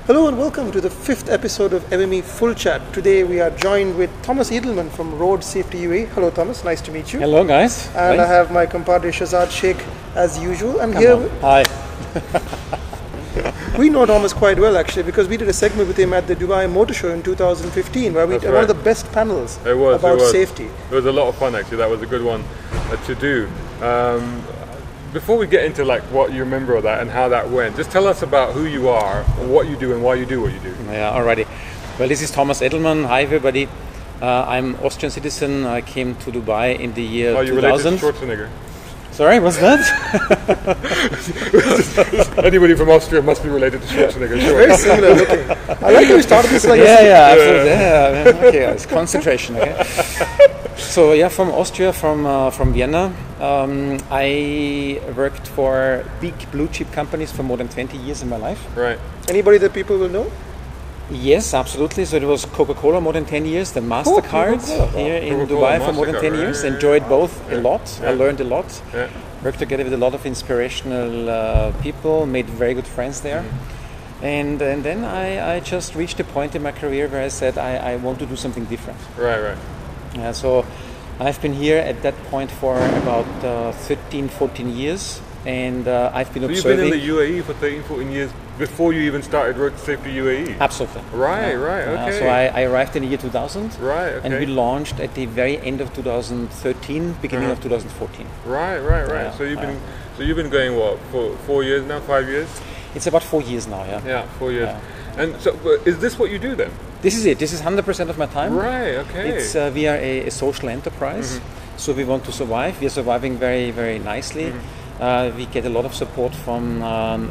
Hello and welcome to the 5th episode of MME Full Chat. Today we are joined with Thomas Edelmann from Road Safety UAE. Hello Thomas, nice to meet you. Hello guys. And I have my compadre Shazad Sheikh as usual. And here Hi. we know Thomas quite well actually because we did a segment with him at the Dubai Motor Show in 2015 where we did one of the best panels about safety. It was a lot of fun actually, that was a good one to do. Before we get into like what you remember of that and how that went, just tell us about who you are, what you do and why you do what you do. Yeah, alrighty. Well, this is Thomas Edelmann. Hi everybody. I'm Austrian citizen. I came to Dubai in the year 2000. You related to Schwarzenegger? Sorry, what's that? Anybody from Austria must be related to Schwarzenegger, sure. Very similar looking. I like how you started this like absolutely. Yeah. Okay, it's concentration. Okay. So yeah, from Austria, from Vienna. I worked for big blue chip companies for more than 20 years in my life. Right. Anybody that people will know? Yes, absolutely. So it was Coca-Cola more than 10 years, then MasterCard here in Dubai for more than 10 years. Enjoyed both a lot. I learned a lot. Yeah. Worked together with a lot of inspirational people, made very good friends there. And then I just reached a point in my career where I said I want to do something different. Right. So I've been here at that point for about 13, 14 years. And I've been observing... So you've been in the UAE for 13, 14 years before you even started Road Safety UAE? Absolutely. Right, okay. So I arrived in the year 2000. Right, okay. And we launched at the very end of 2013, beginning of 2014. Right. So you've been going what, for 4 years now, 5 years? It's about 4 years now, yeah. Yeah, 4 years. And so is this what you do then? This is it. This is 100% of my time. Right, okay. We are a social enterprise, so we want to survive. We are surviving very, very nicely. We get a lot of support from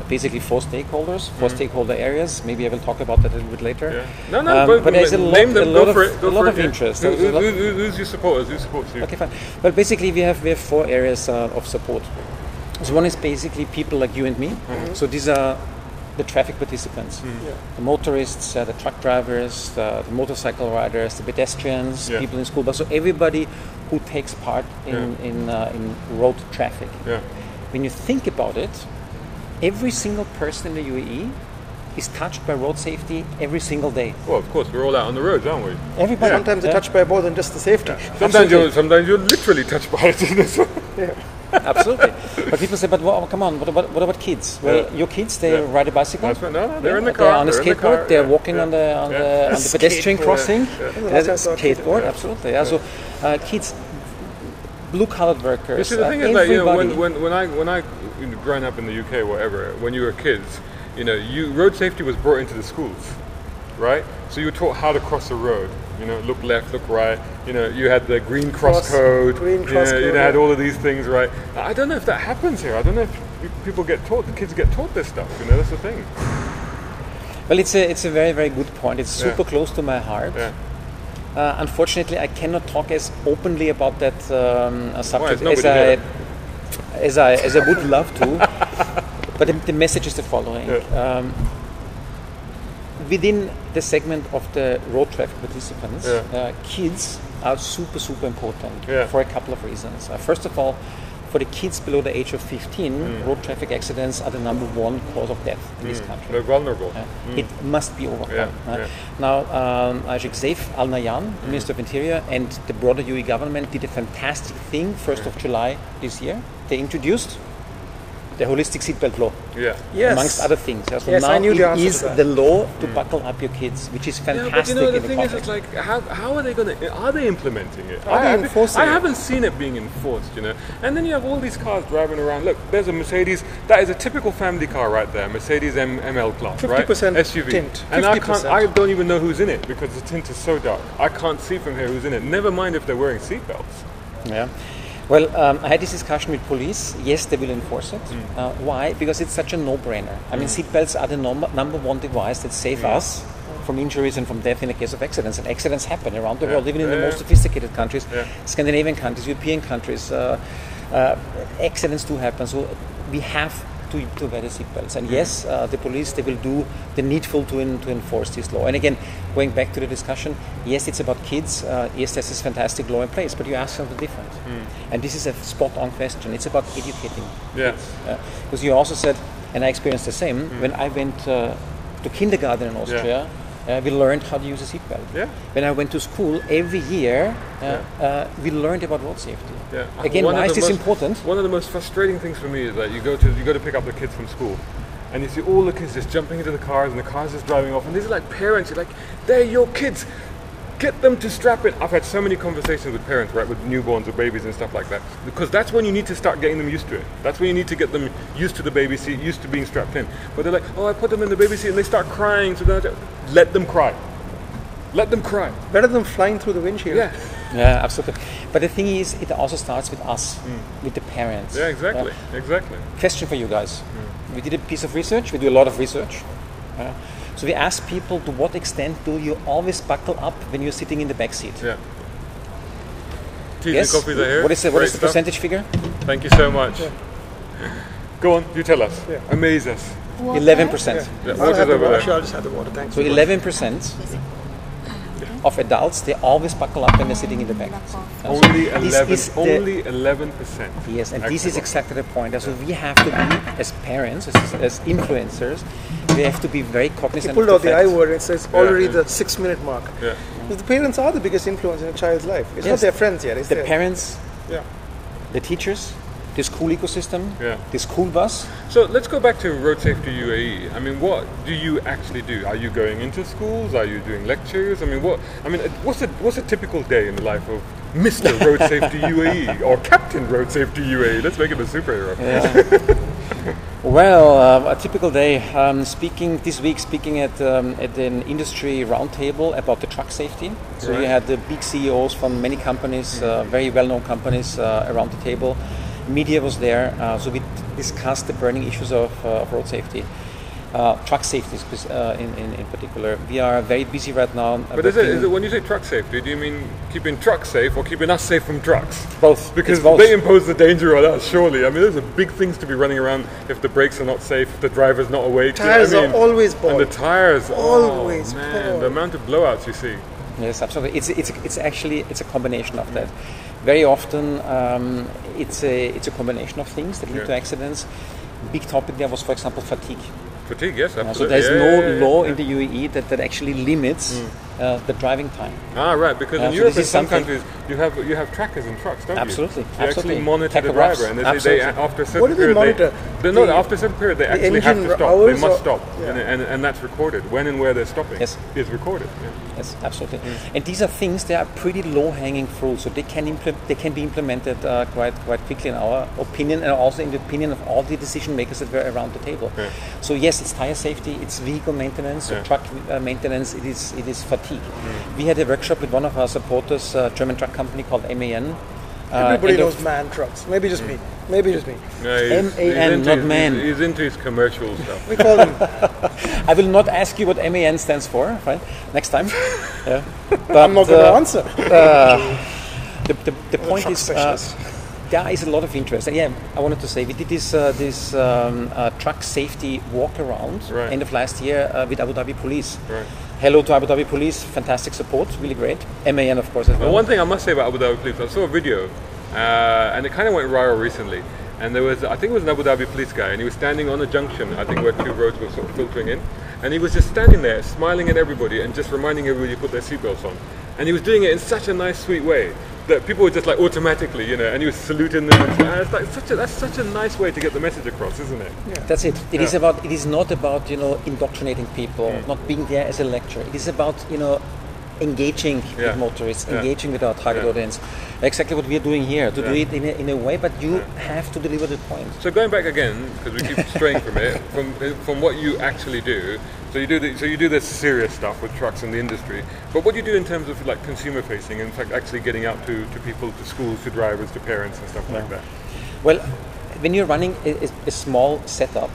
basically four stakeholder areas. Maybe I will talk about that a little bit later. Yeah. No, but there's a lot of interest. Who's your supporters? Who supports you? Okay, fine. Well, basically we have 4 areas of support. So one is basically people like you and me. So these are the traffic participants, the motorists, the truck drivers, the motorcycle riders, the pedestrians, people in school bus. So everybody who takes part in road traffic. Yeah. When you think about it, every single person in the UAE is touched by road safety every single day. Well, of course, we're all out on the roads, aren't we? Everybody. Sometimes they're touched by more than just the safety. Sometimes you're literally touched by it. Absolutely. But people say, but come on, what about kids? Well, your kids, they ride a bicycle. That's right. No, they're in the car. car. They're on a skateboard. They're walking on the pedestrian crossing. That's skateboard, absolutely. Yeah. So kids, blue-collar workers. You see, the thing is, like, when I growing up in the UK, whatever, when you were kids, road safety was brought into the schools, right? So you were taught how to cross a road. Look left, look right. You had the green cross code. You had all of these things, right? I don't know if that happens here. I don't know if people get taught. The kids get taught this stuff. That's the thing. Well, it's a very, very good point. It's super close to my heart. Yeah. Unfortunately, I cannot talk as openly about that subject as I would love to. But the message is the following. Within the segment of the road traffic participants, kids are super, super important for a couple of reasons. First of all, for the kids below the age of 15, road traffic accidents are the #1 cause of death in this country. They're vulnerable. It must be overcome. Now, Sheikh Saif Al Nahyan, Minister of Interior, and the broader UAE government did a fantastic thing 1st of July this year. They introduced the holistic seatbelt law, amongst other things. So now I knew it is the law to buckle up your kids, which is fantastic. But the thing is, it's like, how are they going to? Are they implementing it? Are they enforcing it? I haven't seen it being enforced, And then you have all these cars driving around. Look, there's a Mercedes. That is a typical family car right there, Mercedes ML class, 50% right? SUV. tint. And I don't even know who's in it because the tint is so dark. I can't see from here who's in it. Never mind if they're wearing seatbelts. Yeah. Well, I had this discussion with police. Yes, they will enforce it. Why? Because it's such a no-brainer. I mean, seatbelts are the #1 device that save us from injuries and from death in the case of accidents. And accidents happen around the world, even in the most sophisticated countries, Scandinavian countries, European countries. Accidents do happen. So we have to wear the seatbelts. And yes, the police, they will do the needful to enforce this law. And again, going back to the discussion, yes, it's about kids. Yes, there's this fantastic law in place, but you ask something different. And this is a spot-on question. It's about educating kids. Because you also said, and I experienced the same, when I went to kindergarten in Austria, we learned how to use a seatbelt. Yeah. When I went to school, every year we learned about road safety. Yeah. Again, why is this important? One of the most frustrating things for me is that you go to pick up the kids from school, and you see all the kids just jumping into the cars, and the cars just driving off, and these are like parents. You're like, they're your kids. Get them to strap in. I've had so many conversations with parents, right, with newborns or babies and stuff like that, because that's when you need to start getting them used to it. That's when you need to get them used to the baby seat, used to being strapped in. But they're like, oh, I put them in the baby seat and they start crying, so let them cry. Let them cry. Better than flying through the windshield. Yeah. Yeah, absolutely. But the thing is, it also starts with us, with the parents. Yeah, exactly. Exactly. Question for you guys. We did a piece of research. We do a lot of research. So we asked people, to what extent do you always buckle up when you're sitting in the back seat? Yeah. Teas Yes. and coffees are here. What is the Great stuff. percentage figure? Thank you so much. Go on, you tell us. Yeah. Amaze us. 11%. Yeah, I'll water's have the over water. there. Sure, I'll just have the water. Thanks. So 11% of adults, they always buckle up when they're sitting in the back. Only This 11. is the- Only 11%. Yes, and this is Excellent. exactly the point. So we have to be, as parents, as influencers, we have to be very You cognizant pulled of out the I fact. word and it says already the 6-minute mark. Yeah. Because the parents are the biggest influence in a child's life. It's not Yes. their friends yet. It's The their parents, Yeah. the teachers, the school ecosystem, Yeah. the school bus. So let's go back to Road Safety UAE. I mean, what do you actually do? Are you going into schools? Are you doing lectures? I mean, what's a typical day in the life of Mr. Road Safety UAE or Captain Road Safety UAE? Let's make him a superhero. Well, a typical day. Speaking at an industry roundtable about the truck safety. So you Right. had the big CEOs from many companies, very well-known companies around the table. Media was there, so we discussed the burning issues of road safety, truck safety in particular. We are very busy right now. But is it when you say truck safety, do you mean keeping trucks safe or keeping us safe from trucks? both? Because It's both. they impose the danger on us, surely. I mean, those are big things to be running around if the brakes are not safe, if the driver's not awake. you know Tires what I mean? are always And bald. the tires, Always oh, man, bald. the amount of blowouts you see. Yes, absolutely. It's actually a combination of that. Very often, it's a combination of things that lead Yeah. to accidents. Big topic there was, for example, fatigue. Fatigue, yes, absolutely. So there's Yeah, no yeah, yeah, law yeah. in the UAE that actually limits the driving time. Ah, right. Because in so Europe this and is some something- countries, you have trackers in trucks, don't Absolutely, you? You absolutely. actually monitor the Tachographs, driver, and they absolutely. after a certain What do they period, monitor? after a certain period, they actually have engine to stop. hours They must or- stop, Yeah. and that's recorded. When and where they're stopping Yes. is recorded. Yeah. Yes, absolutely. And these are things that are pretty low-hanging fruit, so they can be implemented quite quickly in our opinion, and also in the opinion of all the decision makers that were around the table. Yeah. So yes, it's tire safety, it's vehicle maintenance, so Yeah. truck maintenance. It is fatigue. We had a workshop with one of our supporters, a German truck company called MAN. Everybody end of- knows man trucks. Maybe just me. Maybe just me. No, he's MAN, into not his- man. He's into his commercial stuff. We call them. I will not ask you what MAN stands for, right? Next time. Yeah. I'm not going to answer. The point truck is, specialist. there is a lot of interest. And yeah, I wanted to say we did this truck safety walk around Right. end of last year with Abu Dhabi Police. Right. Hello to Abu Dhabi Police, fantastic support, really great. MAN of course as well. Well, one thing I must say about Abu Dhabi Police, I saw a video, and it kind of went viral recently. And there was, I think it was an Abu Dhabi police guy, and he was standing on a junction, I think where two roads were sort of filtering in, and he was just standing there, smiling at everybody, and just reminding everybody to put their seatbelts on. And he was doing it in such a nice, sweet way that people were just like automatically, and he was saluting them. And it's like that's such a nice way to get the message across, isn't it? That's it. It is Yeah. about. It is not about indoctrinating people, not being there as a lecturer. It is about engaging Yeah. with motorists, Yeah. engaging with our target Yeah. audience. Exactly what we are doing here. To do Yeah. it in a way, but you have to deliver the point. So going back again, because we keep straying from it, from what you actually do. So you do this serious stuff with trucks in the industry. But what do you do in terms of like consumer facing, in fact, actually getting out to people, to schools, to drivers, to parents, and stuff like that? Well, when you're running a small setup,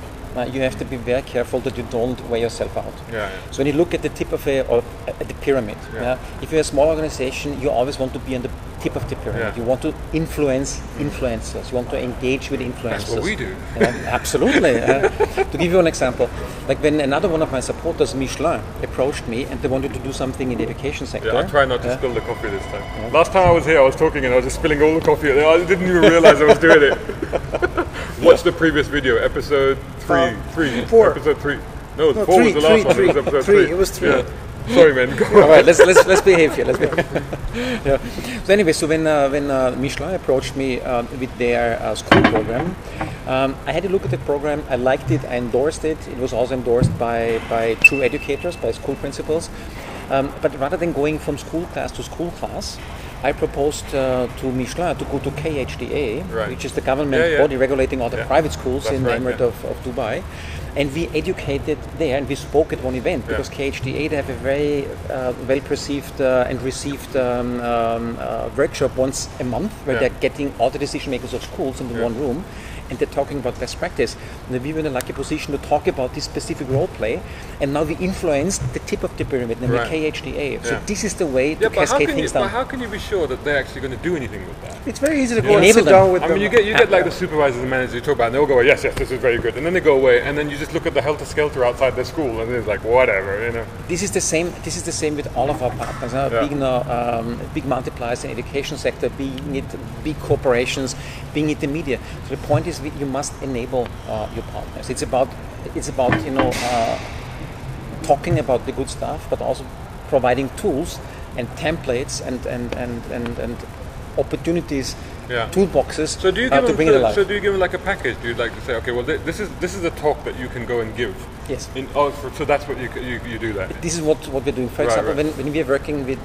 you have to be very careful that you don't wear yourself out. Yeah. So when you look at the tip of or at the pyramid, Yeah. if you're a small organization, you always want to be on the tip of the pyramid. Yeah. You want to influence influencers. You want to engage with influencers. That's what we do. Absolutely. To give you an example, like when another one of my supporters, Michelin, approached me and they wanted to do something in the education sector. Yeah, I'll try not to spill the coffee this time. Last time I was here, I was talking and I was just spilling all the coffee. I didn't even realize I was doing it. Watch the previous video, episode 3. Four. Episode 3. No, 4 was the last one. It was episode 3. It was 3. Yeah. Sorry, man. Go on. All right, let's behave here. Yeah. So anyway, when Michelin approached me with their school program, I had a look at the program. I liked it. I endorsed it. It was also endorsed by true educators, by school principals. But rather than going from school class to school class, I proposed to Michelin to go to KHDA, Right. which is the government body regulating all the private schools That's in the right, Emirate of Dubai. And we educated there, and we spoke at one event because KHDA, they have a very well-perceived and received workshop once a month where they're getting all the decision makers of schools into one room, and they're talking about best practice. And we were in a lucky position to talk about this specific role play, and now we influenced the tip of the pyramid, namely KHDA. So this is the way to cascade things down. But how can you be sure that they're actually going to do anything with that? It's very easy to go and sit down with them. I mean, you get like the supervisors and managers you talk about, and they'll go, yes, this is very good, and then they go away, and then you just look at the helter-skelter outside their school, and it's like, whatever, you know. This is the same with all of our partners. Big multipliers in the education sector, being it big corporations, being it the media. So the point is, you must enable your partners. It's about talking about the good stuff, but also providing tools and templates and opportunities, toolboxes to bring it alive. So do you give them like a package? Do you like to say, okay, well, this is a talk that you can go and give? Yes. So that's what you do that. This is what we're doing. For example, when we are working with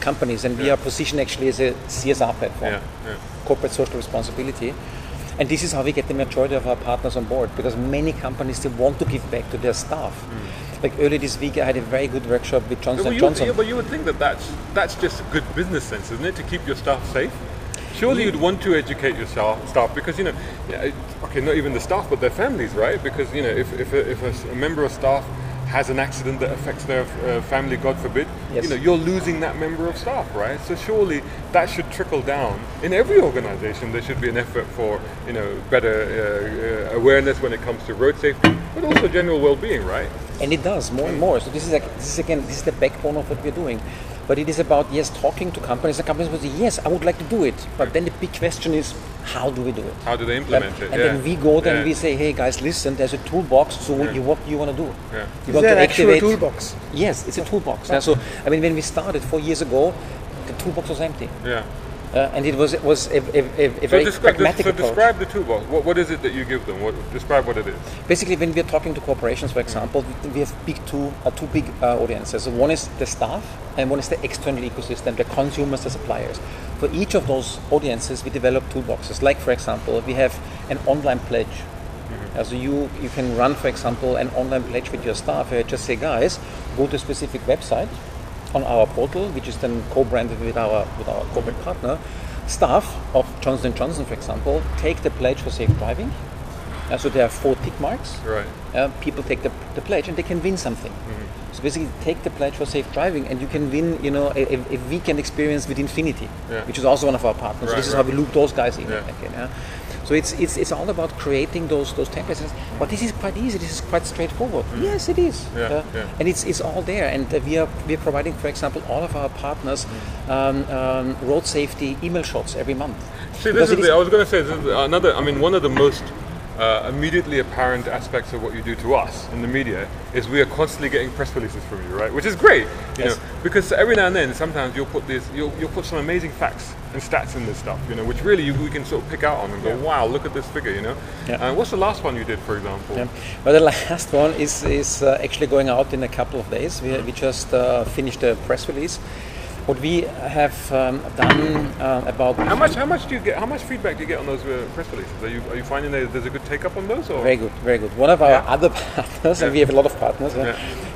companies, and we are positioned actually as a CSR platform, corporate social responsibility. And this is how we get the majority of our partners on board, because many companies still want to give back to their staff. Like earlier this week, I had a very good workshop with Johnson & Johnson. But you would think that's just good business sense, isn't it, to keep your staff safe? Surely you'd want to educate your staff because, not even the staff, but their families, right? Because, if a member of staff has an accident that affects their family, God forbid, you're losing that member of staff, right? So surely that should trickle down. In every organization, there should be an effort for, better awareness when it comes to road safety, but also general well-being, right? And it does more and more. So this is the backbone of what we're doing. But it is about, talking to companies. The companies will say, yes, I would like to do it. But then the big question is, how do we do it? How do they implement it? And then we go there and we say, hey guys, listen, there's a toolbox. So what do you want to do? Is there an actual toolbox? Yes, it's a toolbox. So when we started 4 years ago, the toolbox was empty. And it was a very pragmatic approach. So describe the toolbox. What is it that you give them? Describe what it is. Basically, when we are talking to corporations, for example, we have two big audiences. So one is the staff, and one is the external ecosystem, the consumers, the suppliers. For each of those audiences, we develop toolboxes. Like, for example, we have an online pledge. So you can run, for example, an online pledge with your staff. Where you just say, guys, go to a specific website on our portal, which is then co-branded with our corporate partner. Staff of Johnson & Johnson, for example, take the pledge for safe driving. So there are 4 tick marks. People take the pledge and they can win something. So basically, take the pledge for safe driving, and you can win, a weekend experience with Infinity, which is also one of our partners. So this is how we loop those guys in. So it's all about creating those templates. But this is quite easy. This is quite straightforward. Yes, it is. And it's all there. And we are providing, for example, all of our partners road safety email shots every month. See, I was going to say, this is another. I mean, one of the most immediately apparent aspects of what you do to us in the media is we are constantly getting press releases from you, right? Which is great, you know, because every now and then, sometimes you'll put some amazing facts and stats in this stuff, which really we can sort of pick out on and go, wow, look at this figure, And what's the last one you did, for example? Well, the last one is actually going out in a couple of days. We just finished a press release. What we have done about how much do you get? How much feedback do you get on those press releases? Are you finding there's a good take up on those? Or? Very good. One of our other partners, and we have a lot of partners,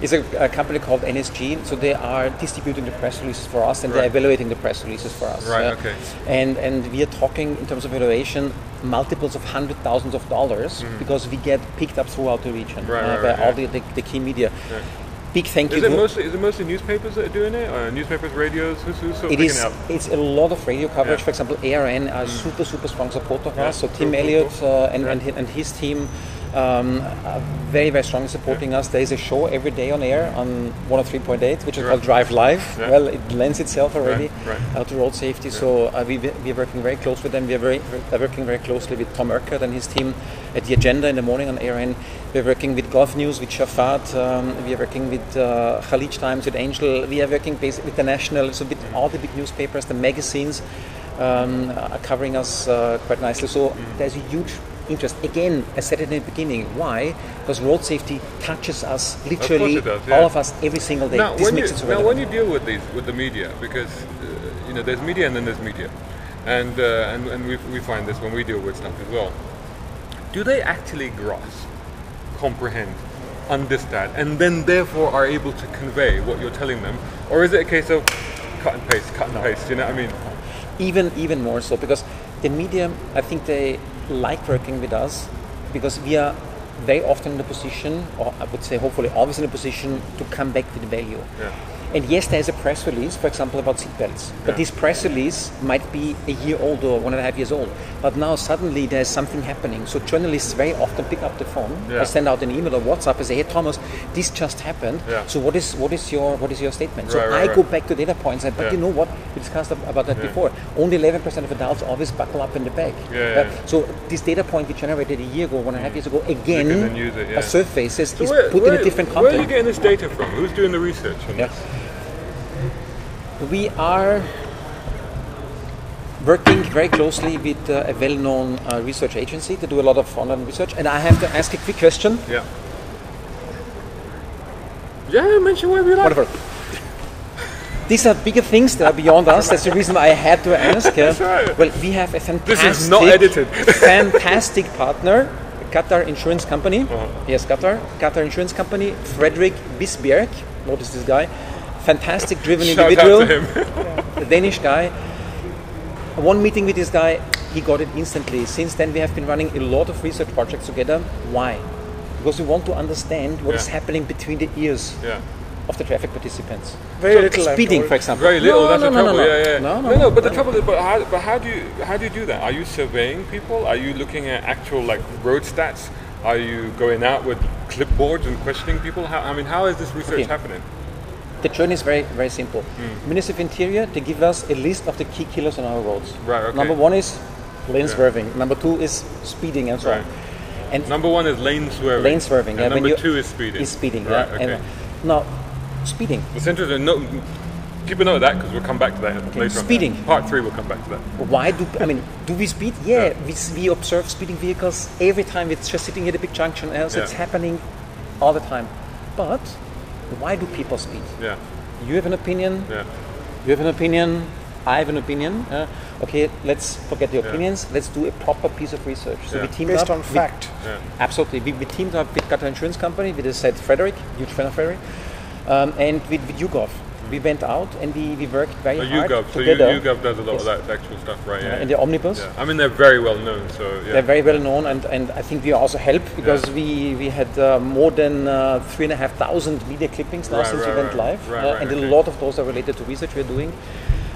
is a company called NSG. So they are distributing the press releases for us, and they're evaluating the press releases for us. And we are talking in terms of evaluation multiples of $100,000s of dollars because we get picked up throughout the region by all the key media. Big thank you. Is it mostly newspapers that are doing it? Or newspapers, radios? Who's sort of picking it up? It's a lot of radio coverage. For example, ARN are super strong supporter of us. So Tim Elliott and his team are very, very strongly supporting us. There is a show every day on air on 103.8, which is called Drive Live. Well, it lends itself already to road safety. So we're working very close with them. We're working very closely with Tom Urquhart and his team at The Agenda in the morning on ARN. We're working with Golf News, with Shafat. We are working with Khalij Times, with Angel. We are working with the National, so with all the big newspapers, the magazines are covering us quite nicely. So there's a huge interest. Again, I said it in the beginning. Why? Because road safety touches us literally, of course it does, all of us, every single day. Now, This makes it so relevant. when you deal with the media, because there's media and then there's media, and we find this when we deal with stuff as well. Do they actually grasp, comprehend, understand, and then therefore are able to convey what you're telling them, or is it a case of cut and paste, cut and paste? You know what I mean? Even more so, because the media, I think they like working with us because we are very often in a position, or I would say hopefully always in a position, to come back with value. Yeah. And yes, there is a press release, for example, about seatbelts. But this press release might be a year old or 1.5 years old. But now suddenly there's something happening. So journalists very often pick up the phone, or send out an email or WhatsApp and say, "Hey Thomas, this just happened. So what is your statement?" So I go back to data points. But you know what? We discussed about that before. Only 11% of adults always buckle up in the bag. So this data point we generated a year ago, 1.5 years ago, again, a surfaces is put in a different context. Where are you getting this data from? Who's doing the research on this? We are working very closely with a well-known research agency. They do a lot of online research. And I have to ask a quick question. Yeah, mention whatever you like. Whatever. These are bigger things that are beyond us. That's the reason why I had to ask. That's right. Well, we have a fantastic, This is not edited. fantastic partner, Qatar Insurance Company. Yes, Qatar Insurance Company. Frederick Bisberg. Notice this guy. Fantastic, driven individual. Shout out to him. A Danish guy. One meeting with this guy, he got it instantly. Since then, we have been running a lot of research projects together. Why? Because we want to understand what is happening between the ears of the traffic participants. Very little. Speeding, for example. Very little. That's the trouble. No. But the trouble is, but how do you do that? Are you surveying people? Are you looking at actual road stats? Are you going out with clipboards and questioning people? How is this research happening? The journey is very, very simple. Ministry of Interior, they give us a list of the key killers on our roads. Right, okay. Number 1 is lane swerving. Number 2 is speeding and so on. And number 1 is lane swerving. Lane swerving. And number 2 is speeding. Right, okay. And now, speeding. It's interesting. Keep a note of that because we'll come back to that later. Speeding. Part 3 will come back to that. Why do we speed? Yeah, we observe speeding vehicles every time. It's just sitting at a big junction. So it's happening all the time. But why do people speed? Yeah. You have an opinion. Yeah. You have an opinion. I have an opinion. Okay, let's forget the opinions. Let's do a proper piece of research. So we teamed based up on fact. Absolutely. We teamed up with Qatar Insurance Company. We just said Frederick, huge fan of Frederick, and with YouGov. We went out and we worked very hard YouGov. together. So YouGov does a lot of that actual stuff, right? And the omnibus. Yeah. They're very well known. So they're very well known, and I think we also help because we had more than 3,500 media clippings now since we went live, and a lot of those are related to research we're doing.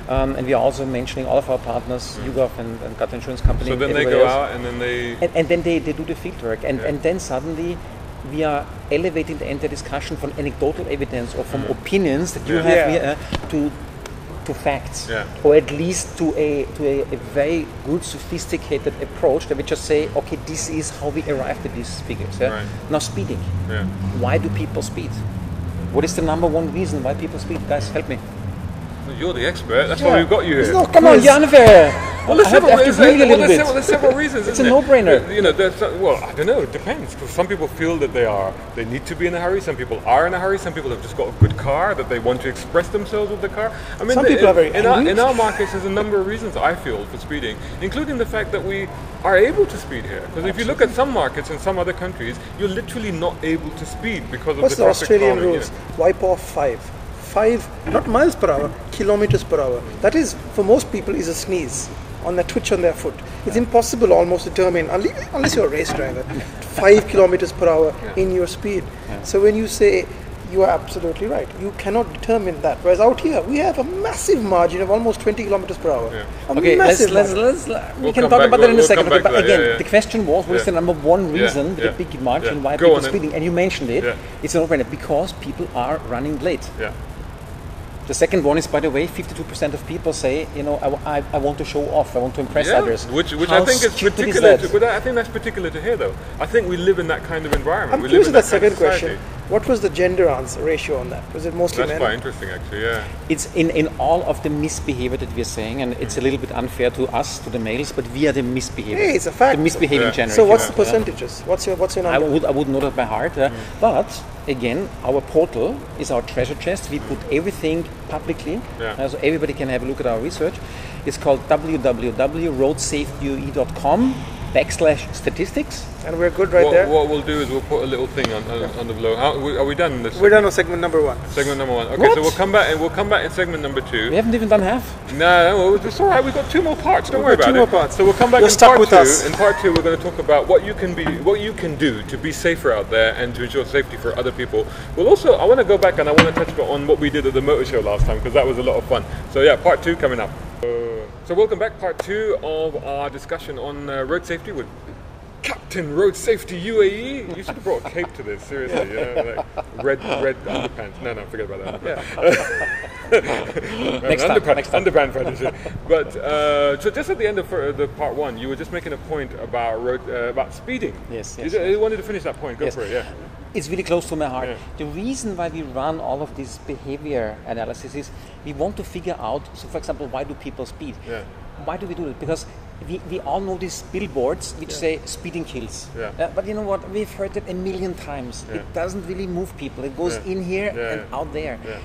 And we are also mentioning all of our partners, YouGov and Qatar Insurance Company. So then they go out and then they... And then they do the field work. And then suddenly we are elevating the entire discussion from anecdotal evidence or from opinions that you have here to facts. Or at least to a very good, sophisticated approach that we just say, okay, this is how we arrived at these figures. Now speeding. Why do people speed? What is the number one reason why people speed? Guys, help me. You're the expert. That's why we've got you here. Come on, you're unfair. Well, there's several reasons. It's a no-brainer. I don't know. It depends. Because some people feel that they need to be in a hurry. Some people are in a hurry. Some people have just got a good car that they want to express themselves with the car. Some people are very angry. In our markets, there's a number of reasons I feel for speeding, including the fact that we are able to speed here. Because if you look at some markets in some other countries, you're literally not able to speed because of What's the traffic Australian calming, rules? Wipe off 5, not miles per hour, kilometers per hour. That is, for most people, is a sneeze on the twitch on their foot. It's impossible almost to determine, unless you're a race driver, 5 kilometers per hour in your speed. So when you say, you are absolutely right, you cannot determine that. Whereas out here, we have a massive margin of almost 20 kilometers per hour. Okay, we can talk about that in a second. But again, the question was, what is the number one reason with a big margin why people are speeding? And you mentioned it. It's a no-brainer because people are running late. The second one is, by the way, 52% of people say, I want to show off, I want to impress others. Which How I think is stupid particular. that? But I think that's particular to here, though. I think we live in that kind of environment. I'm curious to that second question. What was the gender answer ratio on that? Was it mostly men? That's quite interesting, actually. Yeah. It's in all of the misbehavior that we're saying, and it's a little bit unfair to us, to the males, but we are the misbehavior. Hey, it's a fact. The misbehaving generation. So what's the percentages? What's your number? I would know that by heart, but again, our portal is our treasure chest. We put everything publicly, so everybody can have a look at our research. It's called www.roadsafetye.com/statistics. And we're good there. What we'll do is we'll put a little thing on the below. Are we done in this? We're done on segment number 1. Segment number 1. Okay, What? so we'll come back in segment number 2. We haven't even done half. No, it's all right. We've got 2 more parts. Don't worry about it. 2 more parts. So we'll come back You're in stuck part with 2. us. In part 2, we're going to talk about what you can do to be safer out there and to ensure safety for other people. We'll also, I want to go back and I want to touch on what we did at the motor show last time, because that was a lot of fun. So yeah, part 2 coming up. So welcome back, part 2 of our discussion on road safety with Captain Road Safety UAE. You should have brought a cape to this, seriously. Like red underpants. No, forget about that. Next time. Underpants fetish. But so just at the end of the part 1, you were just making a point about speeding. Yes. You wanted to finish that point. Go for it. Yeah. It's really close to my heart. Yeah. The reason why we run all of this behavior analysis is we want to figure out, so for example, why do people speed? Yeah. Why do we do it? Because we all know these billboards which say speeding kills. Yeah. But you know what? We've heard it a million times. Yeah. It doesn't really move people. It goes in here and out there. Yeah.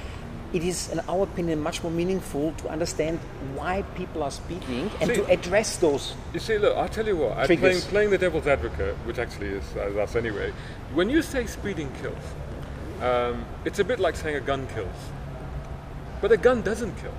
It is, in our opinion, much more meaningful to understand why people are speeding and to address those. You see, look, I'll tell you what, playing the devil's advocate, which actually is us anyway, when you say speeding kills, it's a bit like saying a gun kills. But a gun doesn't kill.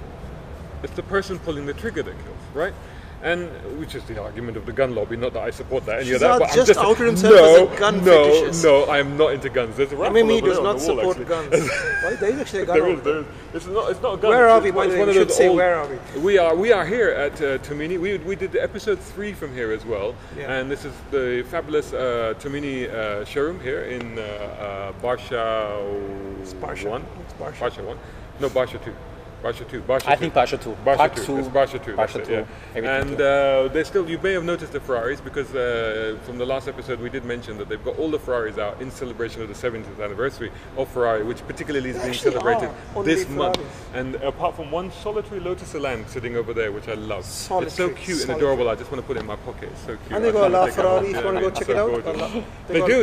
It's the person pulling the trigger that kills, right? And which is the argument of the gun lobby, not that I support that. But I'm just outed himself as a gun fetishist. No, I am not into guns. There's a raffle MME over does there not on the wall, support actually. guns. Well, there is actually a gun over there. It's not a gun. Where are we, by the way? We should say where are we? We are here at Tumini. We did episode 3 from here as well. Yeah. And this is the fabulous Tumini showroom here in Barsha 1. Barsha 1. No, Barsha 2. Barsha 2. I think Barsha 2. Barsha 2. It's Barsha 2. Barsha 2. Yeah. And there's still, you may have noticed the Ferraris because from the last episode we did mention that they've got all the Ferraris out in celebration of the 70th anniversary of Ferrari, which particularly is being celebrated this month. And apart from one solitary Lotus Elan sitting over there, which I love. It's so cute and adorable. I just want to put it in my pocket. It's so cute. And they got a La Ferrari. If you want to go check it out.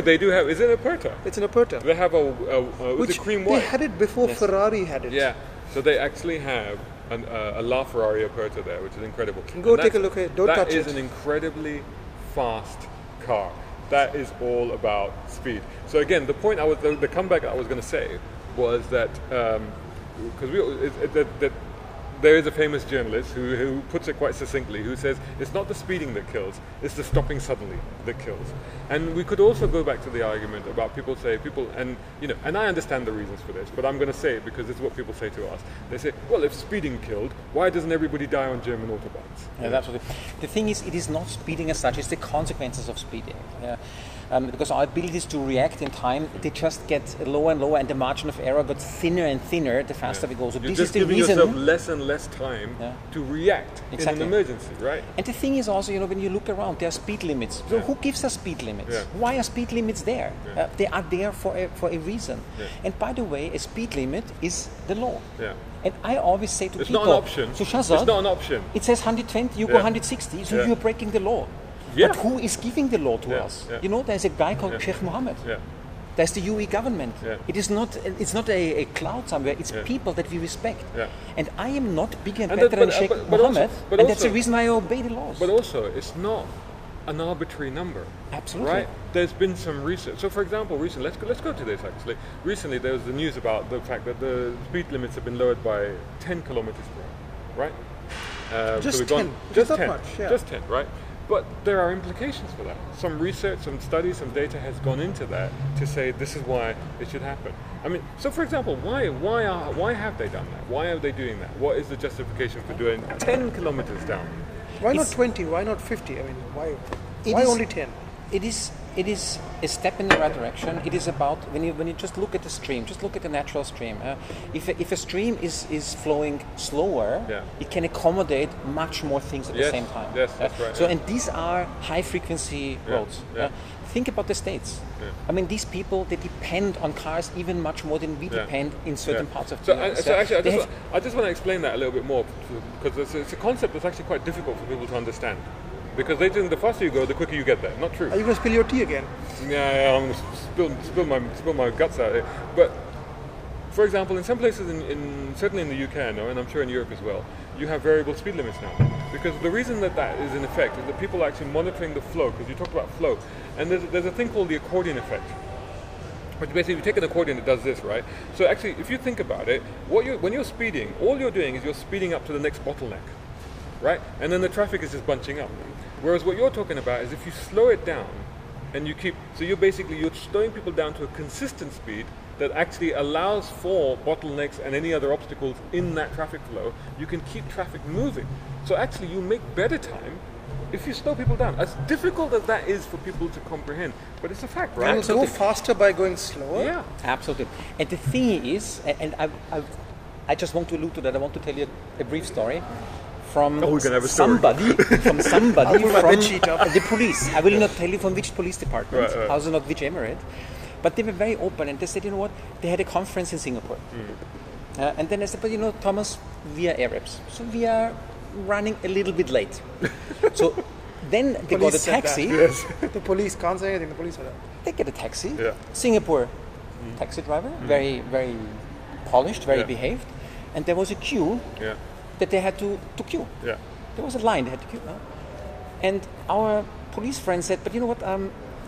They do have. Is it an Aperta? It's an Aperta. They have a cream white. They had it before Ferrari had it. Yeah. So they actually have a La Ferrari Aperta there, which is incredible. Go take a look at it. Don't touch it. That is an incredibly fast car. That is all about speed. So again, the comeback I was going to say was that because there is a famous journalist who puts it quite succinctly, who says it's not the speeding that kills, it's the stopping suddenly that kills. And we could also go back to the argument about and I understand the reasons for this, but I'm going to say it because this is what people say to us. They say, well, if speeding killed, why doesn't everybody die on German autobahns? Yeah, that's what the thing is. It is not speeding as such; it's the consequences of speeding. Yeah. Because our abilities to react in time, they just get lower and lower, and the margin of error got thinner and thinner the faster we go. So You're this just is the giving reason. yourself less and less time to react in an emergency, right? And the thing is also, when you look around, there are speed limits. So who gives us speed limits? Yeah. Why are speed limits there? Yeah. They are there for a reason. Yeah. And by the way, a speed limit is the law. Yeah. And I always say to it's people, not an option. So Shazad, it's not an option. It says 120, you go 160, so you're breaking the law. Yeah. But who is giving the law to us? Yeah. There's a guy called Sheikh Mohammed. Yeah. There's the UAE government. Yeah. It's not a cloud somewhere. It's people that we respect. Yeah. And I am not bigger and better than Sheikh Mohammed. And that's the reason why I obey the laws. But also, it's not an arbitrary number. Absolutely. Right? There's been some research. So, for example, recently, let's go to this actually. Recently, there was the news about the fact that the speed limits have been lowered by 10 kilometers per hour. Right? Just so 10. Just not 10. Much, yeah. Just 10. Right? But there are implications for that. Some research, some studies, some data has gone into that to say this is why it should happen. I mean, so for example, why have they done that? Why are they doing that? What is the justification for doing 10 kilometers down? Why not 20? Why not 50? I mean, why only 10? It is it is a step in the right direction. It is about when you just look at the stream, just look at the natural stream. If a stream is flowing slower, it can accommodate much more things at the same time. Yes, that's right. So and these are high frequency roads. Think about the States. I mean, these people, they depend on cars even much more than we depend in certain parts of the US. So actually, I just want to explain that a little bit more, because it's a concept that's actually quite difficult for people to understand. Because they think the faster you go, the quicker you get there. Not true. Are you going to spill your tea again? Yeah, I'm going to spill my guts out here. But, for example, in some places, certainly in the UK, I know, and I'm sure in Europe as well, you have variable speed limits now. Because the reason that is in effect is that people are actually monitoring the flow, because you talked about flow. And there's a thing called the accordion effect. Which basically, if you take an accordion, it does this, right? So actually, if you think about it, when you're speeding, all you're doing is you're speeding up to the next bottleneck, right? And then the traffic is just bunching up. Whereas what you're talking about is if you slow it down, and you're slowing people down to a consistent speed that actually allows for bottlenecks and any other obstacles in that traffic flow, you can keep traffic moving. So actually, you make better time if you slow people down. As difficult as that is for people to comprehend, but it's a fact, right? And go faster by going slower? Yeah. Absolutely. And the thing is, and I just want to allude to that, I want to tell you a brief story from somebody from the police. I will not tell you from which police department, also not which emirate, but they were very open, and they said, you know what, they had a conference in Singapore. And then I said, but you know, Thomas, we are Arabs, so we are running a little bit late. So then they got a taxi. The police can't say anything, the police are there. They get a taxi. Singapore taxi driver, very, very polished, very behaved. And there was a queue that they had to queue. There was a line they had to queue. And our police friend said, but you know what,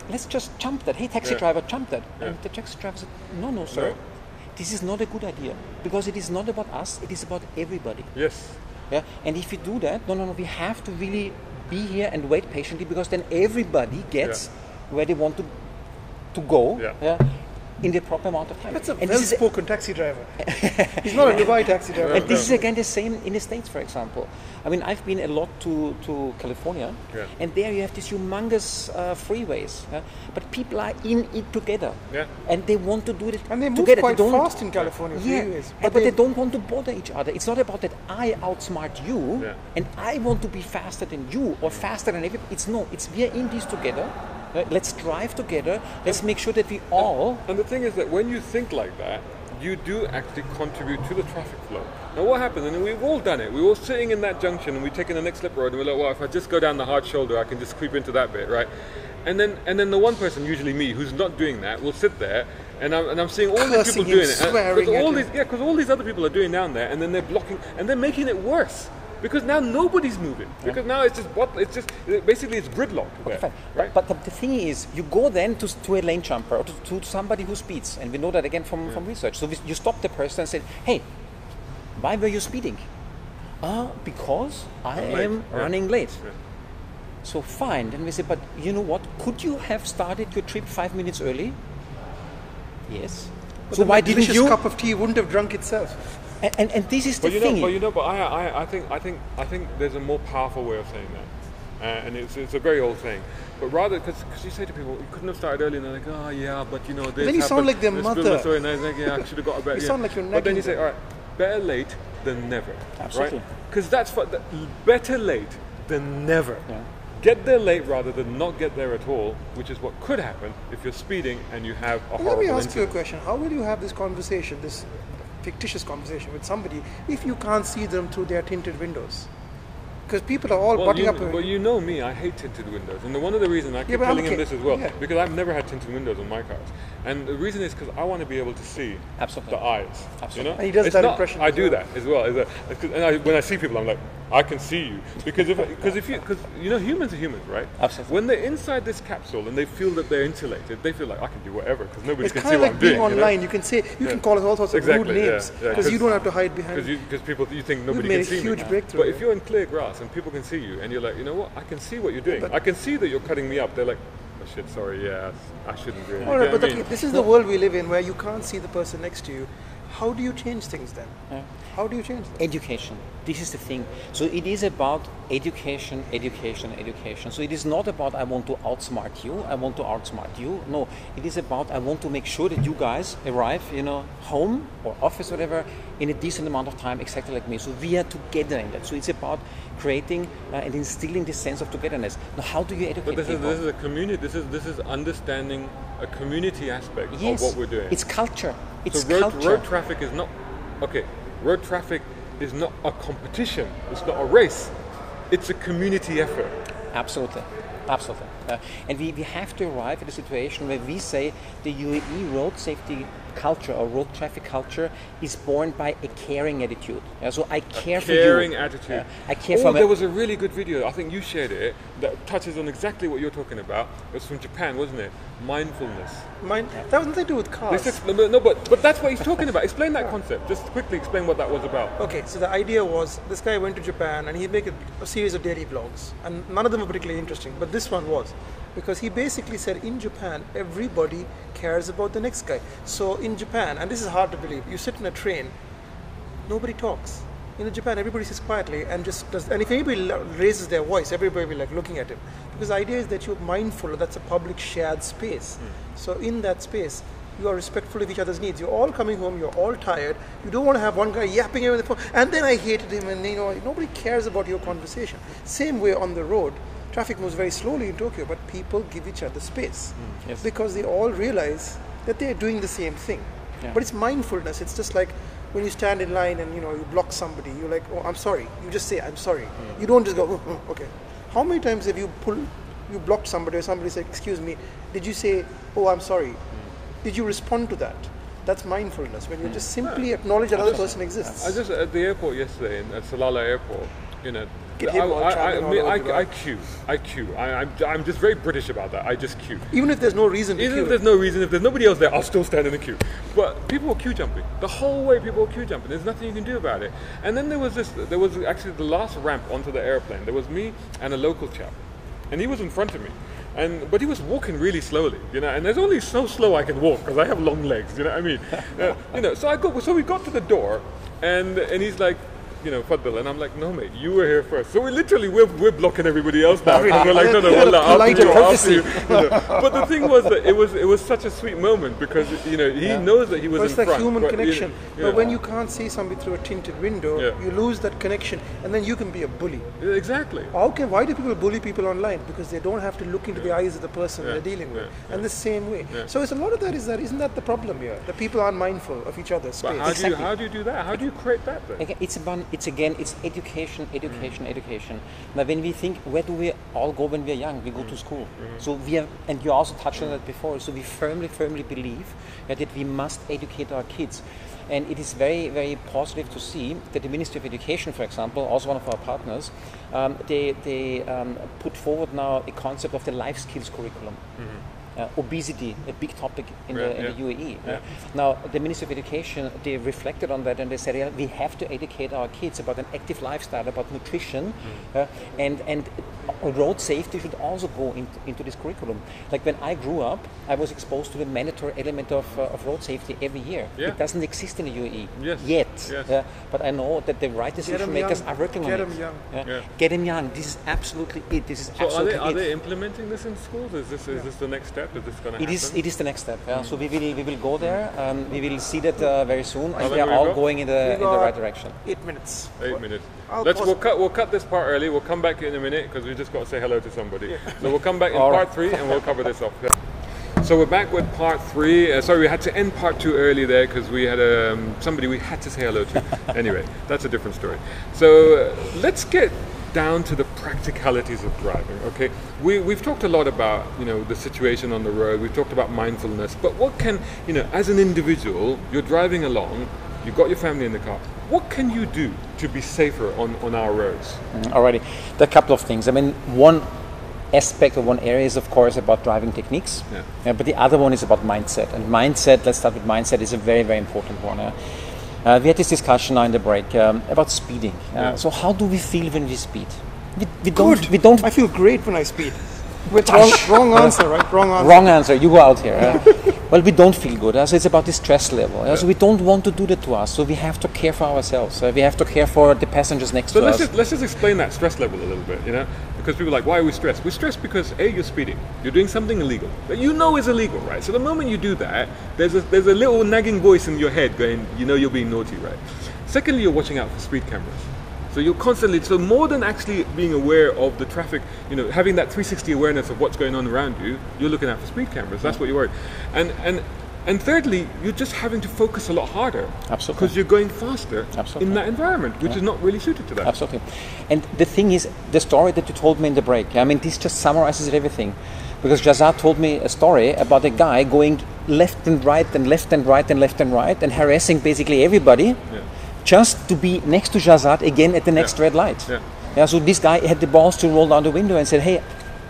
let's just jump that. Hey, taxi driver, jump that. And the taxi driver said, no, sir. This is not a good idea, because it is not about us, it is about everybody. Yes. Yeah, and if you do that, no, we have to really be here and wait patiently, because then everybody gets where they want to go in the proper amount of time. That's a well-spoken taxi driver. He's not a Dubai taxi driver. And this is again the same in the States, for example. I mean, I've been a lot to California, and there you have these humongous freeways, but people are in it together, and they want to do it and they move together. quite fast in California freeways. But they don't want to bother each other. It's not about that I outsmart you, and I want to be faster than you or faster than everybody. It's we are in this together. Let's drive together. Let's make sure that we all... And the thing is that when you think like that, you do actually contribute to the traffic flow. Now what happens, and we've all done it, we're all sitting in that junction and we're taking the next slip road and we're like, well, if I just go down the hard shoulder, I can just creep into that bit, right? And then the one person, usually me, who's not doing that, will sit there and I'm seeing all these people doing it. Because all these other people are doing down there, and then they're blocking, and they're making it worse. Because now nobody's moving. Because now it's basically it's gridlocked. Okay, fine. Right? But the thing is, you go then to a lane jumper or to somebody who speeds, and we know that again from research. So you stop the person and say, hey, why were you speeding? Because I am running late. So fine. Then we say, but you know what? Could you have started your trip 5 minutes early? Yes. But so why didn't you? A cup of tea wouldn't have drunk itself. And this is the thing. I think there's a more powerful way of saying that, and it's a very old saying. But rather, because you say to people, you couldn't have started early, and they're like, oh yeah, but you know this. Then you sound like their mother. And they're like, yeah, I should have got a better. You sound like you're nagging. But then you say, all right, better late than never. Absolutely. Right? Because that's better late than never. Yeah. Get there late rather than not get there at all, which is what could happen if you're speeding and you have a horrible incident. Let me ask you a question. How will you have this conversation, this fictitious conversation with somebody, if you can't see them through their tinted windows? Because people are all butting up. But you know me, I hate tinted windows. And one of the reasons I keep telling him this as well, because I've never had tinted windows on my cars. And the reason is because I want to be able to see the eyes. Absolutely. You know? And he does that impression. I do that as well. And when I see people, I'm like, I can see you. Because you know, humans are humans, right? Absolutely. When they're inside this capsule and they feel that they're insulated, they feel like I can do whatever because nobody can see what what I'm doing. It's kind of like being online. You can say, you can call us all sorts of rude names because you don't have to hide behind. Because you think nobody can see me. Huge breakthrough. But if you're in clear grass and people can see you, and you're like, you know what, I can see what you're doing. I can see that you're cutting me up. They're like, oh shit, sorry, I shouldn't really. All right, but this is the world we live in, where you can't see the person next to you. How do you change things then? How do you change them? Education. this is the thing. So it is about education, education, education. So it is not about I want to outsmart you, I want to outsmart you. No, it is about I want to make sure that you guys arrive, home or office, whatever, in a decent amount of time, exactly like me. So we are together in that. So it's about creating and instilling this sense of togetherness. Now, how do you educate But this people? is a community. This is understanding a community aspect of what we're doing. It's culture. It's so culture. road traffic is not okay. Road traffic is not a competition. It's not a race. It's a community effort. Absolutely. Absolutely. And we have to arrive at a situation where we say the UAE road safety culture or road traffic culture is born by a caring attitude. So I care for you. Caring attitude. I care for there was a really good video, I think you shared it, that touches on exactly what you're talking about. It was from Japan, wasn't it? Mindfulness. That was nothing to do with cars. No, but that's what he's talking about. Explain that concept. Just quickly explain what that was about. Okay, so the idea was this guy went to Japan and he'd make a series of daily vlogs, and none of them were particularly interesting, but this one was, because he basically said in Japan everybody cares about the next guy. So in Japan, and this is hard to believe, you sit in a train, nobody talks. In Japan, everybody sits quietly and just does. And if anybody raises their voice, everybody will be like looking at him, because the idea is that you're mindful. That's a public shared space. So in that space, you are respectful of each other's needs. You're all coming home. You're all tired. You don't want to have one guy yapping over the phone. And then I hated him. And nobody cares about your conversation. Same way on the road. Traffic moves very slowly in Tokyo, but people give each other space because they all realize that they're doing the same thing. Yeah. But it's mindfulness. It's just like when you stand in line and you block somebody, you're like, oh, I'm sorry. You just say, I'm sorry. You don't just go, okay. How many times have you blocked somebody, or somebody said, excuse me, did you say, oh, I'm sorry? Did you respond to that? That's mindfulness, when you just simply acknowledge another person exists. I just at the airport yesterday, at Salalah Airport, I queue. I'm just very British about that. I just queue. Even if there's no reason to queue. Even if there's no reason, if there's nobody else there, I'll still stand in the queue. But people were queue jumping. The whole way people were queue jumping. There's nothing you can do about it. And then there was actually the last ramp onto the airplane. There was me and a local chap. And he was in front of me. But he was walking really slowly, and there's only so slow I can walk because I have long legs, you know what I mean? So we got to the door, and he's like, Fadl, and I'm like, no mate, you were here first. So we're blocking everybody else now. And we're like, no, after you. But the thing was that it was such a sweet moment because he knows that he was in front. It's like human connection. But when you can't see somebody through a tinted window, you lose that connection, and then you can be a bully. Exactly. Why do people bully people online? Because they don't have to look into the eyes of the person they're dealing with. And the same way. So it's a lot of that isn't that the problem here? The people aren't mindful of each other's space. But how do you do that? How do you create that then? It's education. Now, when we think, where do we all go when we are young? We go to school. So and you also touched on that before. So we firmly believe that we must educate our kids. And it is very, very positive to see that the Ministry of Education, for example, also one of our partners, they put forward now a concept of the life skills curriculum. Obesity, a big topic in the UAE. Now, the Ministry of Education, they reflected on that and they said, we have to educate our kids about an active lifestyle, about nutrition, and road safety should also go into this curriculum. Like when I grew up, I was exposed to the mandatory element of road safety every year. It doesn't exist in the UAE yet. But I know that the right decision makers are working on it. Get them young. This is absolutely it. This is absolutely are they implementing this in schools? Is this the next step? Is this going to happen? It is the next step. So we will go there. We will see that very soon, and we are all going in the right direction. 8 minutes. 8 minutes. We'll cut this part early. We'll come back in a minute because we just got to say hello to somebody. So we'll come back in part 3 and we'll cover this off. So we're back with part 3. Sorry, we had to end part 2 early there because we had somebody we had to say hello to. Anyway, that's a different story. So let's get down to the practicalities of driving. Okay, we've talked a lot about the situation on the road. We've talked about mindfulness, but what can as an individual, you're driving along, you've got your family in the car. What can you do to be safer on our roads? Alrighty, there are a couple of things. I mean, one aspect or one area is of course about driving techniques, but the other one is about mindset. And mindset, let's start with mindset, is a very, very important one. We had this discussion now in the break about speeding. So how do we feel when we speed? We don't. I feel great when I speed. Wrong answer, right? Wrong answer. Wrong answer. You go out here. Well, we don't feel good. So it's about the stress level. So we don't want to do that to us. So we have to care for ourselves. We have to care for the passengers next to us. Let's just explain that stress level a little bit, you know? Because people are like, why are we stressed? We're stressed because A, you're speeding. You're doing something illegal that you know is illegal, right? So the moment you do that, there's a little nagging voice in your head going, you know you're being naughty, right? Secondly, you're watching out for speed cameras. So you're constantly, so more than actually being aware of the traffic, you know, having that 360 awareness of what's going on around you, you're looking out for speed cameras. That's what you're worried. And thirdly, you're just having to focus a lot harder. Absolutely. Because you're going faster in that environment, which is not really suited to that. Absolutely. And the thing is, the story that you told me in the break, I mean, this just summarizes everything. Because Jazad told me a story about a guy going left and right and left and right and left and right and harassing basically everybody. Just to be next to Jazad again at the next red light. So this guy had the balls to roll down the window and said, hey,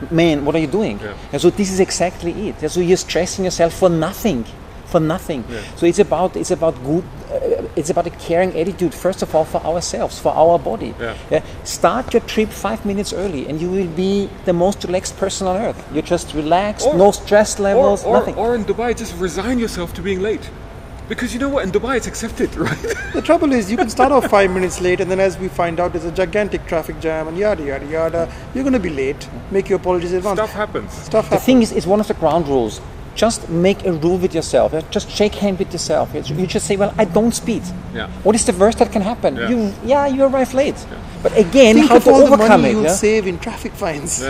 man, what are you doing? And so this is exactly it. So you're stressing yourself for nothing. So it's about good. It's about a caring attitude, first of all, for ourselves, for our body. Start your trip 5 minutes early and you will be the most relaxed person on earth. You're just relaxed, no stress levels, nothing. Or in Dubai, just resign yourself to being late. Because you know what, in Dubai it's accepted, right? The trouble is you can start off 5 minutes late and then as we find out there's a gigantic traffic jam and yada yada yada. You're going to be late. Make your apologies in advance. Stuff happens. The thing is, it's one of the ground rules. Just make a rule with yourself. Just shake hands with yourself. You just say, well, I don't speed. What is the worst that can happen? You arrive late. But again, think how of to all overcome the money it? you'll save in traffic fines.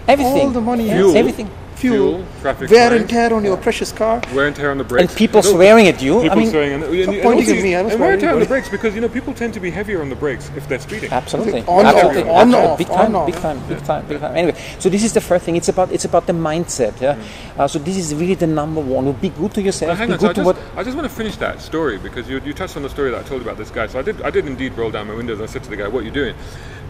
Everything. All the money. Everything. Fuel, traffic wear fines, and tear on your precious car. Wear and tear on the brakes. And people swearing at you. People I mean, swearing. Stop pointing at me. I was and wear and tear on the anybody. brakes because, you know, people tend to be heavier on the brakes if they're speeding. Absolutely. On off. Big time. Anyway, so this is the first thing. It's about the mindset. So this is really the number one. Be good to yourself. Hang on, so I just want to finish that story because you touched on the story that I told you about this guy. So I did indeed roll down my windows and I said to the guy, what are you doing?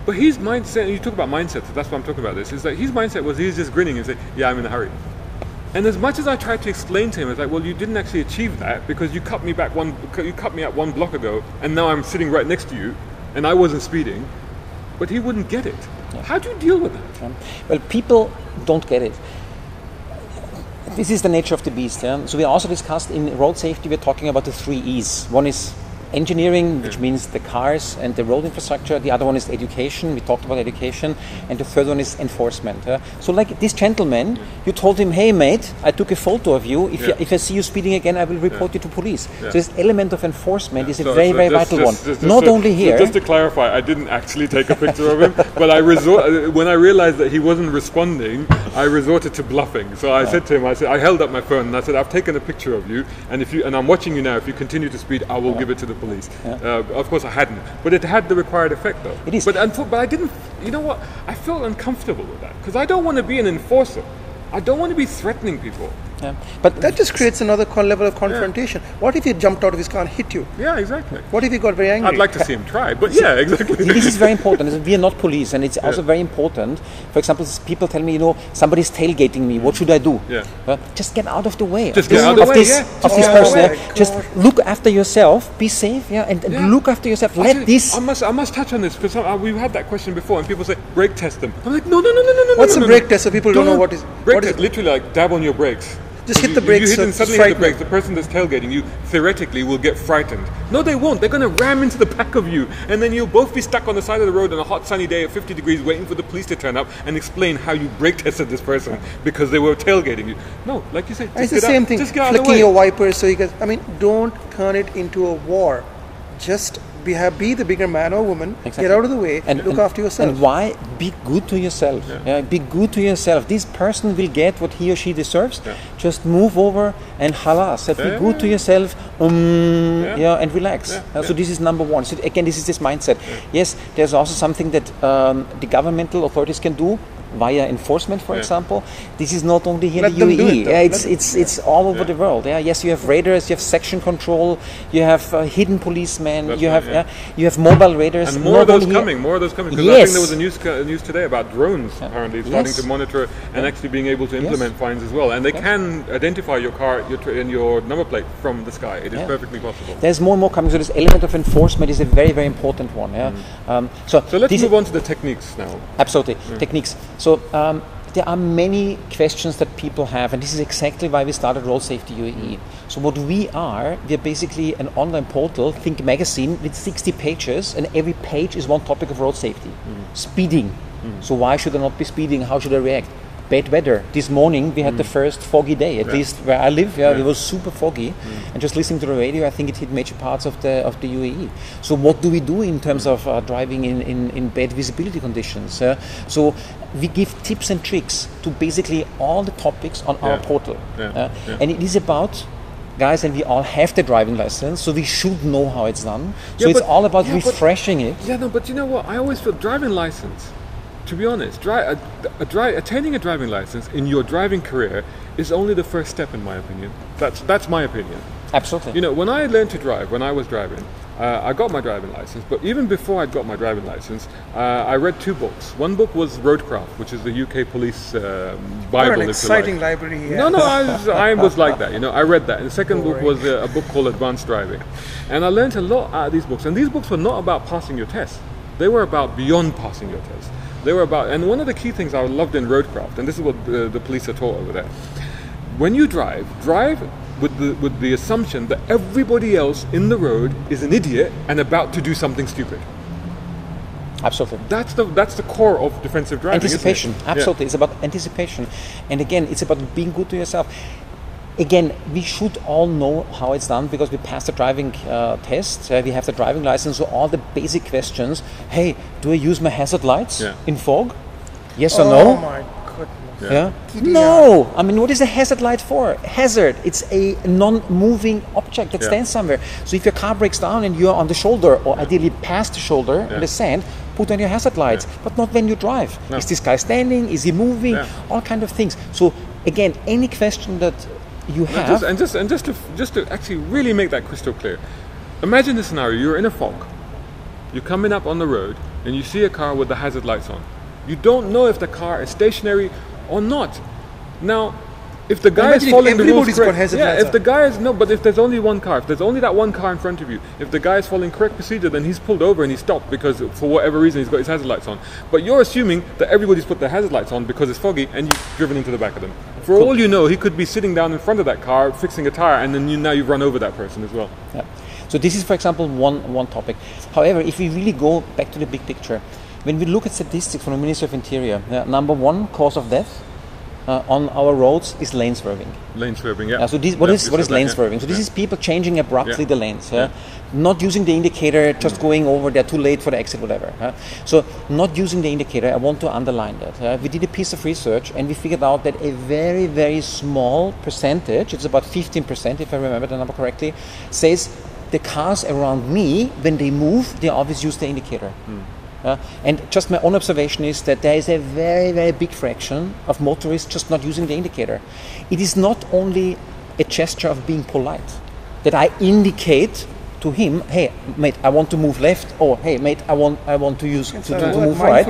But his mindset, and you talk about mindset, so that's why I'm talking about this, is that his mindset was he was just grinning and saying, yeah, I'm in a hurry. And as much as I tried to explain to him, I was like, well, you didn't actually achieve that because you cut me out 1 block ago and now I'm sitting right next to you and I wasn't speeding. But he wouldn't get it. How do you deal with that? Well, people don't get it. This is the nature of the beast. So we also discussed in road safety, we're talking about the 3 E's. One is engineering, which means the cars and the road infrastructure. The other one is education. We talked about education. And the third one is enforcement. So like this gentleman, you told him, hey mate, I took a photo of you. If I see you speeding again, I will report you to police. So this element of enforcement is a very vital one. Not only here. Just to clarify, I didn't actually take a picture of him, but when I realized that he wasn't responding, I resorted to bluffing. So I said to him, I held up my phone and I said, I've taken a picture of you, and I'm watching you now. If you continue to speed, I will give it to the police. Of course I hadn't, but it had the required effect though. It is. But I didn't, you know what, I felt uncomfortable with that because I don't want to be an enforcer. I don't want to be threatening people. But that just creates another level of confrontation. What if he jumped out of his car and hit you? Yeah, exactly. What if he got very angry? I'd like to see him try, but yeah, exactly. This is very important. We are not police, and it's also very important. For example, people tell me, somebody's tailgating me. What should I do? Just get out of the way. Just get out of the way. This person. Just look after yourself. Be safe. And look after yourself. I must touch on this because we've had that question before, and people say brake test them. I'm like, no. What's a brake test? So people don't know what is. Brake test. Literally, like dab on your brakes. Just hit the brakes. Suddenly hit the brakes. The person that's tailgating you theoretically will get frightened. No, they won't. They're going to ram into the back of you, and then you'll both be stuck on the side of the road on a hot sunny day at 50 degrees, waiting for the police to turn up and explain how you brake tested this person because they were tailgating you. No, like you said, it's the same thing. Just flicking your wipers so you guys. I mean, don't turn it into a war. Just be the bigger man or woman. Exactly. Get out of the way and look after yourself. And why? Be good to yourself. Be good to yourself. This person will get what he or she deserves. Just move over and halas. Be good to yourself. And relax. So this is number one. So again, this is this mindset. Yes, there's also something that the governmental authorities can do via enforcement, for example. This is not only here in the UAE. It's all over the world. Yes, you have radars, you have section control, you have hidden policemen, you have mobile radars. And more of those coming. Because I think there was a news today about drones apparently starting to monitor and actually being able to implement fines as well. And they can identify your car and your number plate from the sky. It is perfectly possible. There's more and more coming. So this element of enforcement is a very, very important one. So let's move on to the techniques now. Absolutely. Techniques. So there are many questions that people have, and this is exactly why we started Road Safety UAE. So what we're basically an online portal, think magazine, with 60 pages, and every page is one topic of road safety. Speeding. So why should I not be speeding? How should I react? Bad weather. This morning we had the first foggy day, at least where I live. It was super foggy, and just listening to the radio, I think it hit major parts of the UAE. So what do we do in terms of driving in bad visibility conditions? So we give tips and tricks to basically all the topics on our portal, and it is about, guys, and we all have the driving license, so we should know how it's done. So it's all about refreshing it. Yeah, no, but you know what? I always feel driving license, to be honest, attaining a driving license in your driving career is only the first step, in my opinion. That's my opinion. Absolutely. You know, when I learned to drive, when I was driving, I got my driving license. But even before I got my driving license, I read 2 books. One book was Roadcraft, which is the UK police Bible. What an exciting library. Yeah. No, I was like that. You know, I read that. And the second book was a book called Advanced Driving, and I learned a lot out of these books. And these books were not about passing your test; they were about beyond passing your test. They were about, and one of the key things I loved in Roadcraft, and this is what the police are taught over there. When you drive with the assumption that everybody else in the road is an idiot and about to do something stupid. Absolutely. That's the core of defensive driving. Anticipation. Isn't it? Absolutely. It's about anticipation, and again, it's about being good to yourself. Again, we should all know how it's done because we passed the driving test. We have the driving license, so all the basic questions. Hey, do I use my hazard lights in fog? Yes or no? Oh my goodness. No. I mean, what is a hazard light for? Hazard. It's a non-moving object that stands somewhere. So if your car breaks down and you're on the shoulder, or ideally past the shoulder in the sand, put on your hazard lights, but not when you drive. No. Is this guy standing? Is he moving? All kind of things. So again, any question that you have, just to actually really make that crystal clear, imagine the scenario: you're in a fog, you're coming up on the road, and you see a car with the hazard lights on. You don't know if the car is stationary or not. Now, if the guy is following the rules correct, if the guy is but if there's only one car, if there's only that one car in front of you, if the guy is following correct procedure, then he's pulled over and he stopped because for whatever reason he's got his hazard lights on. But you're assuming that everybody's put their hazard lights on because it's foggy and you've driven into the back of them. For all you know, he could be sitting down in front of that car fixing a tire, and then now you've run over that person as well. Yeah. So this is, for example, one topic. However, if we really go back to the big picture, when we look at statistics from the Ministry of Interior, number 1 cause of death on our roads is lane swerving. Lane swerving, So what is lane swerving? So this is people changing abruptly the lanes, not using the indicator, just going over, they're too late for the exit, whatever. So not using the indicator, I want to underline that. We did a piece of research and we figured out that a very, very small percentage, it's about 15% if I remember the number correctly, says the cars around me, when they move, they always use the indicator. And just my own observation is that there is a very, very big fraction of motorists just not using the indicator. It is not only a gesture of being polite, that I indicate to him, hey, mate, I want to move left, or hey, mate, I want to move right.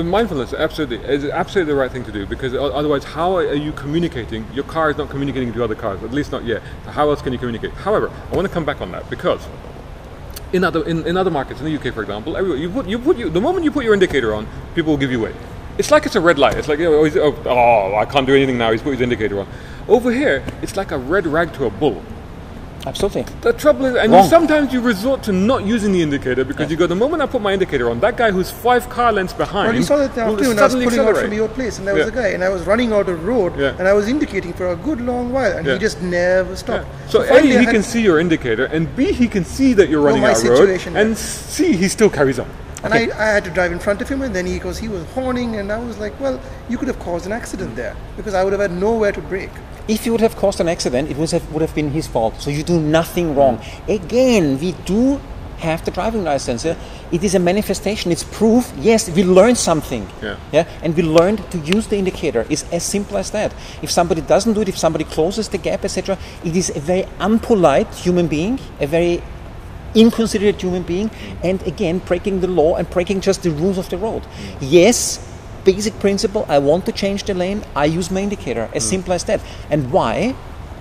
Mindfulness, absolutely, is absolutely the right thing to do, because otherwise, how are you communicating? Your car is not communicating to other cars, at least not yet. So how else can you communicate? However, I want to come back on that because in other markets, in the UK, for example, the moment you put your indicator on, people will give you way. It's like it's a red light. It's like, I can't do anything now. He's put his indicator on. Over here, it's like a red rag to a bull. Absolutely. The trouble is, and sometimes you resort to not using the indicator because you go, the moment I put my indicator on, that guy who's 5 car lengths behind. Well, you saw that the afternoon I was pulling out from your place, and there was a guy, and I was running out of road, and I was indicating for a good long while, and he just never stopped. So A, he can see your indicator, and B, he can see that you're running out of road, and C, he still carries on. And I had to drive in front of him, and then he was horning, and I was like, well, you could have caused an accident there, because I would have had nowhere to brake. If you would have caused an accident, it would have been his fault. So you do nothing wrong. Again, we do have the driving license. It is a manifestation. It's proof. Yes, we learned something. And we learned to use the indicator. It's as simple as that. If somebody doesn't do it, if somebody closes the gap, etc., it is a very unpolite human being, a very inconsiderate human being, and again, breaking the law and breaking just the rules of the road. Yes, basic principle, I want to change the lane, I use my indicator, as simple as that. And why?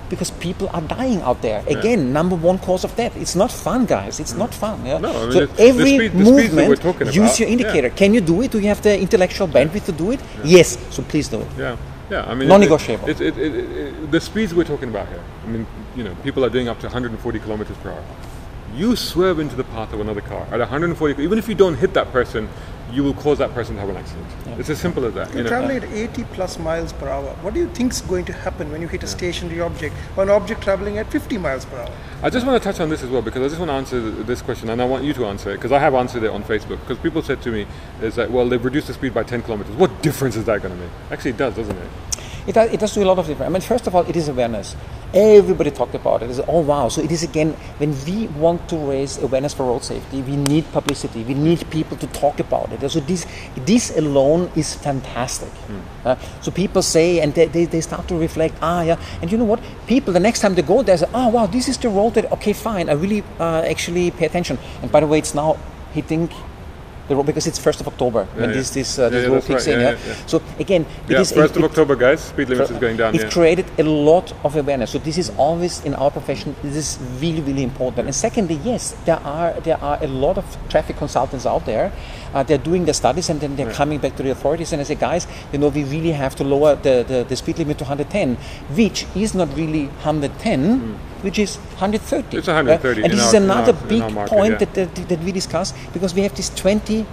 Because people are dying out there. Again, number one cause of death. It's not fun, guys. It's not fun. Yeah? No, I mean, so every movement, use about, your indicator. Can you do it? Do you have the intellectual bandwidth to do it? Yes. So please do it. Yeah. Yeah, I mean, non-negotiable. The speeds we're talking about here. I mean, people are doing up to 140 kilometers per hour. You swerve into the path of another car at 140. Even if you don't hit that person, you will cause that person to have an accident. Yeah. It's as simple as that. You're traveling at 80 plus miles per hour. What do you think is going to happen when you hit a stationary object or an object traveling at 50 miles per hour? I just want to touch on this as well, because I just want to answer this question, and I want you to answer it, because I have answered it on Facebook. Because people said to me, is that, well, they've reduced the speed by 10 kilometers. What difference is that going to make? Actually, it does, doesn't it? It does do a lot of difference. I mean, first of all, it is awareness. Everybody talked about it. It's, oh wow! So it is again, when we want to raise awareness for road safety, we need publicity. We need people to talk about it. So this alone is fantastic. So people say, and they start to reflect. And you know what? People, the next time they go there, say, oh wow, this is the road that. Okay, fine. I really actually pay attention. And by the way, it's now hitting the road, because it's 1st of October when this rule kicks in. So again, it is 1st of October, guys. Speed limits is going down. It created a lot of awareness. So this is always in our profession. This is really, really important. And secondly, yes, there are a lot of traffic consultants out there. They're doing the studies and then they're coming back to the authorities and they say, guys, we really have to lower the speed limit to 110, which is not really 110. Which is 130. It's 130. And this is another big point that we discuss, because we have this 20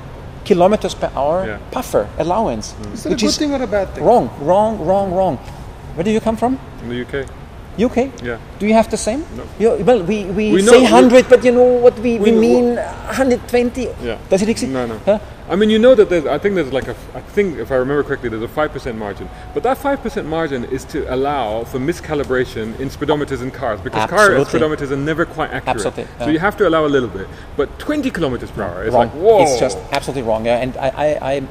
kilometers per hour buffer allowance. Is that a good thing or a bad thing? Wrong. Where do you come from? In the UK. UK? Yeah. Do you have the same? No. Well, we say 100, but you know what we mean 120. Yeah. Does it exist? No. Huh? I mean, you know that I think if I remember correctly, there's a 5% margin. But that 5% margin is to allow for miscalibration in speedometers in cars, because car speedometers are never quite accurate. Absolutely. So you have to allow a little bit. But 20 kilometers per hour is wrong. like, whoa. It's just absolutely wrong. Yeah. And I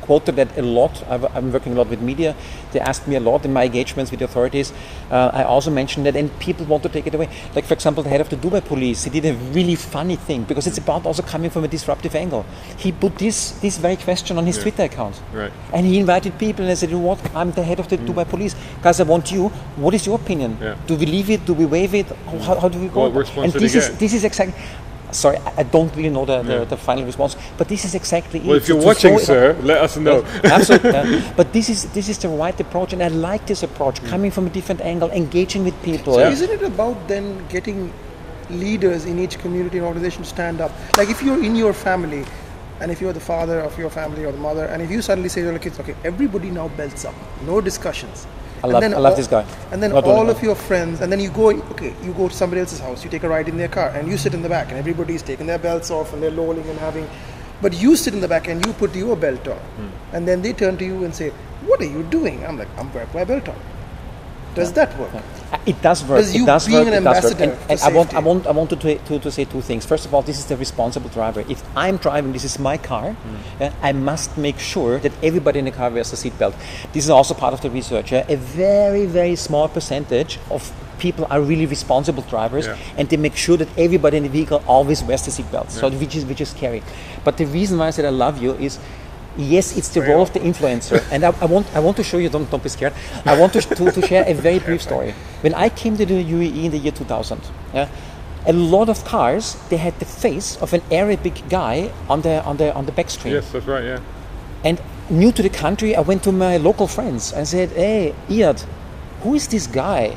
quoted that a lot. I'm working a lot with media. They asked me a lot in my engagements with the authorities. I also mentioned that, and people want to take it away. Like, for example, the head of the Dubai police, he did a really funny thing, because it's about also coming from a disruptive angle. He put this very question on his Twitter account. Right. And he invited people and I said, you know what, I'm the head of the Dubai police. Guys, I want you. What is your opinion? Yeah. Do we leave it? Do we waive it? How do we go? What response and did he get? This is exactly... Sorry, I don't really know the final response, but this is exactly it. Well, if you're watching, sir, let us know. Absolutely. But this is the right approach, and I like this approach, coming from a different angle, engaging with people. So isn't it about then getting leaders in each community and organization to stand up? Like, if you're in your family, and if you're the father of your family or the mother, and if you suddenly say to your kids, okay, everybody now belts up, no discussions. I love this guy. And then all of your friends, and then you go to somebody else's house, you take a ride in their car, and you sit in the back, and everybody's taking their belts off, and they're lolling and having, but you sit in the back and you put your belt on, and then they turn to you and say, what are you doing? I'm like, I'm wearing my belt on. Does that work? It does work. It does work. And I wanted to say two things. First of all, this is the responsible driver. If I'm driving, this is my car, I must make sure that everybody in the car wears a seatbelt. This is also part of the research. A very, very small percentage of people are really responsible drivers, and they make sure that everybody in the vehicle always wears the seatbelt. So which is scary. But the reason why I said I love you is, yes, it's the role of the influencer, and I want to show you. Don't be scared. I want to share a very brief story. When I came to the UAE in the year 2000, a lot of cars, they had the face of an Arabic guy on the back screen. Yes, that's right. Yeah. And new to the country, I went to my local friends and said, "Hey, Iyad, who is this guy?"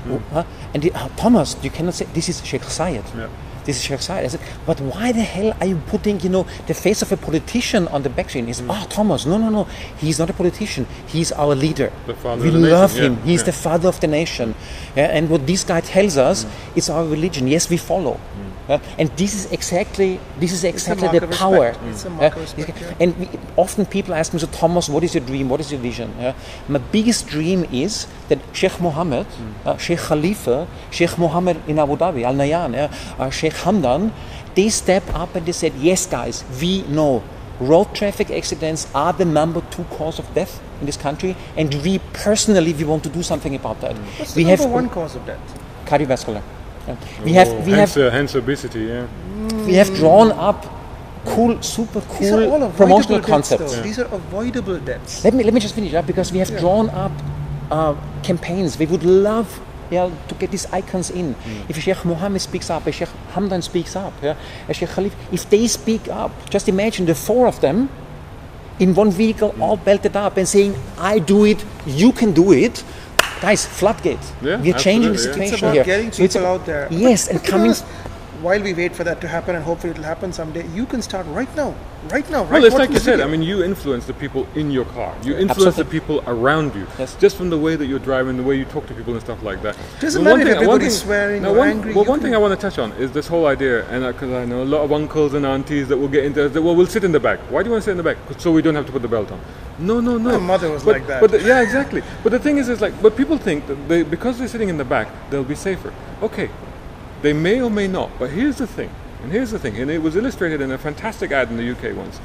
And Thomas, you cannot say this is Sheikh Zayed. Yeah. This is Sheikh Zayed. I said, but why the hell are you putting, the face of a politician on the back screen? He said, Thomas, no, he's not a politician. He's our leader. We love him. He's the father of the nation. And what this guy tells us is our religion. Yes, we follow. And this is exactly the power. It's a mark of respect. And often people ask me, so Thomas, what is your dream? What is your vision? My biggest dream is that Sheikh Mohammed, Sheikh Khalifa, Sheikh Mohammed in Abu Dhabi, Al Nahyan, Sheikh Hamdan, they step up and they said, yes guys, we know road traffic accidents are the number 2 cause of death in this country, and we personally want to do something about that. What's the number 1 cause of death? Cardiovascular. Hence obesity. Yeah. We have drawn up super cool promotional concepts. These are avoidable deaths. Let me just finish up, because we have drawn up campaigns. We would love to get these icons in. If Sheikh Mohammed speaks up, if Sheikh Hamdan speaks up, if Sheikh Khalif, if they speak up, just imagine the 4 of them in one vehicle, all belted up and saying, I do it, you can do it. Guys, floodgate. We are changing the situation it's about here. getting people out there. Yes, and coming. While we wait for that to happen, and hopefully it'll happen someday, you can start right now. Well, it's like you said. I mean, you influence the people in your car. You influence the people around you. Yes. Just from the way that you're driving, the way you talk to people and stuff like that. Doesn't matter if everybody's swearing or angry. Well, one thing I want to touch on is this whole idea, and because I know a lot of uncles and aunties that will get into that. Well, we'll sit in the back. Why do you want to sit in the back? So we don't have to put the belt on. No. My mother was like that. But yeah, exactly. But the thing is like, but people think that because they're sitting in the back, they'll be safer. Okay, they may or may not. But here's the thing. And it was illustrated in a fantastic ad in the UK once.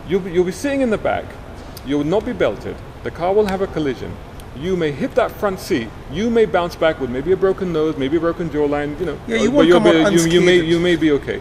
You'll be sitting in the back, you will not be belted, the car will have a collision, you may hit that front seat, you may bounce back with maybe a broken nose, maybe a broken jawline, you won't come out unscathed. You may be okay.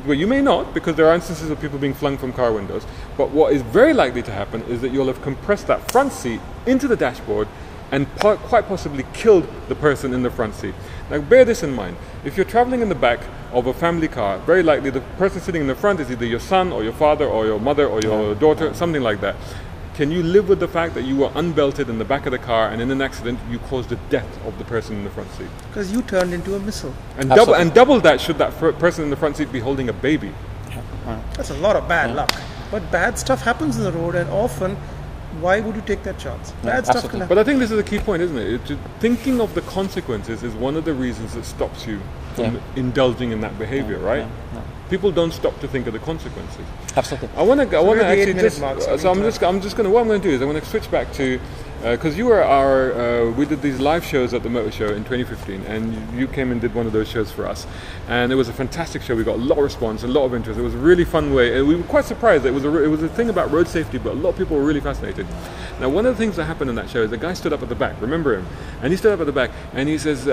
But you may not, because there are instances of people being flung from car windows. But what is very likely to happen is that you'll have compressed that front seat into the dashboard and quite possibly killed the person in the front seat. Now bear this in mind. If you're traveling in the back of a family car, very likely the person sitting in the front is either your son or your father or your mother or your daughter, something like that. Can you live with the fact that you were unbelted in the back of the car and in an accident you caused the death of the person in the front seat? Because you turned into a missile. And double that should that person in the front seat be holding a baby. That's a lot of bad luck. But bad stuff happens in the road, and often, why would you take that chance? Bad stuff can happen. But I think this is a key point, isn't it? Thinking of the consequences is one of the reasons that stops you from indulging in that behavior, right? People don't stop to think of the consequences. Absolutely. I want to actually just. So I'm just going to. What I'm going to do is I'm going to switch back to because you were we did these live shows at the Motor Show in 2015, and you came and did one of those shows for us, and it was a fantastic show. We got a lot of response, a lot of interest. It was a really fun way, and we were quite surprised. It was a thing about road safety, but a lot of people were really fascinated. Now, one of the things that happened in that show is the guy stood up at the back. Remember him? And he stood up at the back, and he says,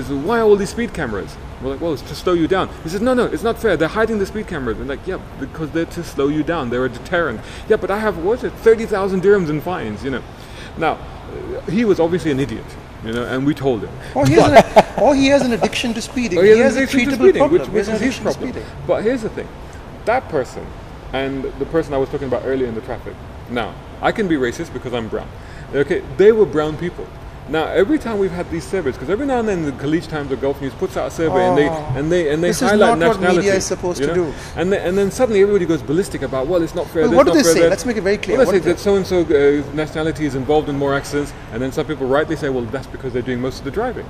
"Why are all these speed cameras?" We're like, "Well, it's to slow you down." He says, "No, it's not fair. They're hiding the speed cameras." And like, yeah, because they're to slow you down. They're a deterrent. Yeah, but I have 30,000 dirhams in fines, Now, he was obviously an idiot, and we told him. Or he has an addiction to speeding. He has a treatable problem. Which is his problem. But here's the thing. That person and the person I was talking about earlier in the traffic. Now, I can be racist because I'm brown. Okay, they were brown people. Now, every time we've had these surveys, because every now and then the Khalij Times or Gulf News puts out a survey and they this highlight nationality. This is not what media is supposed to do. And then suddenly everybody goes ballistic about, well, it's not fair. Well, what do they say? Let's make it very clear. Well, they say that so-and-so nationality is involved in more accidents, and then some people rightly say, well, that's because they're doing most of the driving,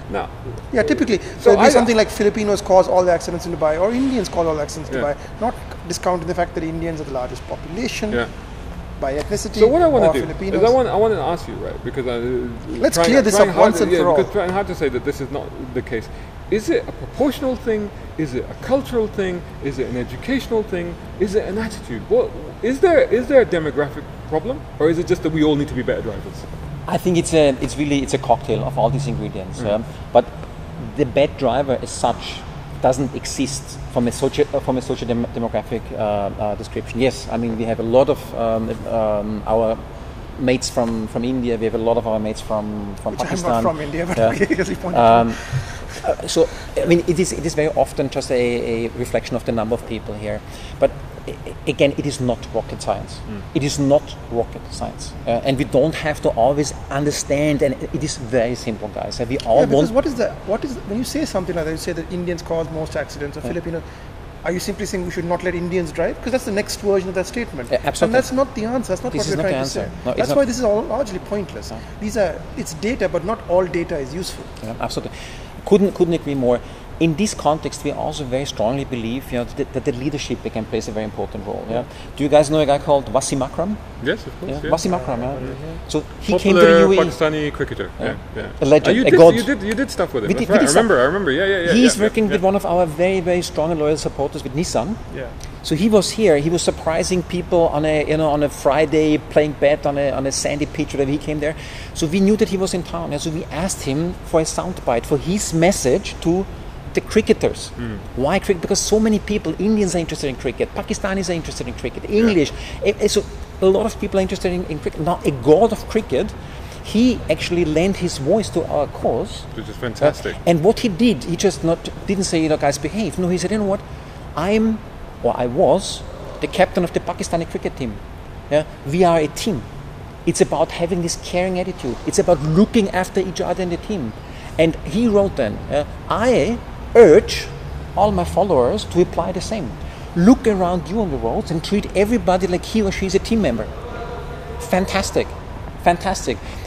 Now, yeah, typically. So it'd be something like Filipinos cause all the accidents in Dubai, or Indians cause all the accidents in Dubai, not discounting the fact that Indians are the largest population. Yeah. By ethnicity. So what I want to do Filipinos. is I want to ask you, right? Because let's clear this up once and for all. Because trying hard to say that this is not the case. Is it a proportional thing? Is it a cultural thing? Is it an educational thing? Is it an attitude? What is there a demographic problem, or is it just that we all need to be better drivers? I think it's a cocktail of all these ingredients. But the bad driver as such doesn't exist from a socio-demographic description. Yes, I mean we have a lot of our mates from India. We have a lot of our mates from Pakistan. I'm not from India, but okay, as you pointed out. So I mean it is very often just a reflection of the number of people here. But again, it is not rocket science. It is not rocket science, and we don't have to always understand. And it is very simple, guys. We all because what is when you say something like that? You say that Indians cause most accidents, or Filipinos. Are you simply saying we should not let Indians drive? Because that's the next version of that statement. Absolutely. And that's not the answer. That's not what we're trying to say. No, that's why this is all largely pointless. No. It's data, but not all data is useful. Yeah, absolutely. Couldn't agree more. In this context, we also very strongly believe that the leadership again plays a very important role. Yeah? Do you guys know a guy called Wasim Akram? Yes, of course. Yeah? Wasim Akram. So he popular came to the UAE. Pakistani cricketer. A legend, a god. You did stuff with him. That's right. I remember. Yeah. He's working with one of our very, very strong and loyal supporters with Nissan. Yeah. So he was here. He was surprising people on a Friday, playing bat on a sandy pitch. Whatever. He came there. So we knew that he was in town. And so we asked him for a soundbite for his message to the cricketers. Why cricket? Because so many people, Indians are interested in cricket, Pakistanis are interested in cricket, English. So a lot of people are interested in cricket. Now, a god of cricket, he actually lent his voice to our cause. Which is fantastic. And what he did, he just didn't say, guys, behave. No, he said, you know what, I was the captain of the Pakistani cricket team. Yeah? We are a team. It's about having this caring attitude. It's about looking after each other in the team. And he wrote then, I urge all my followers to apply the same. Look around you on the roads and treat everybody like he or she is a team member. Fantastic.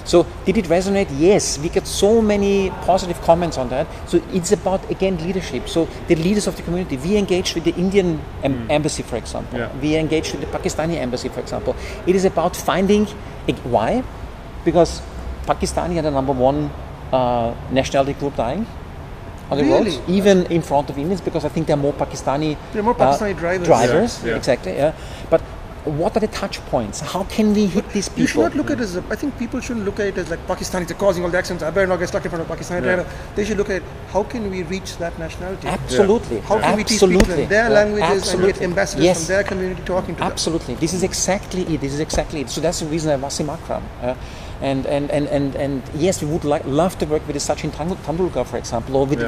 So did it resonate? Yes, we get so many positive comments on that. So it's about, again, leadership. So the leaders of the community, we engaged with the Indian embassy, for example. Yeah. We engaged with the Pakistani embassy, for example. It is about finding, why? Because Pakistani are the number one nationality group dying on the Really? roads, even in front of Indians, because I think there are more Pakistani drivers. Yeah. Exactly, yeah. But what are the touch points? How can we hit these people? You should not look at it as, I think people shouldn't look at it as like Pakistanis are causing all the accidents. I better not get stuck in front of a Pakistani driver. They should look at how can we reach that nationality? Absolutely. How can we teach people in their languages and get ambassadors from their community talking to them? Absolutely. This is exactly it. So that's the reason I Wasim Akram. And yes, we would love to work with Sachin Tendulkar, for example, or with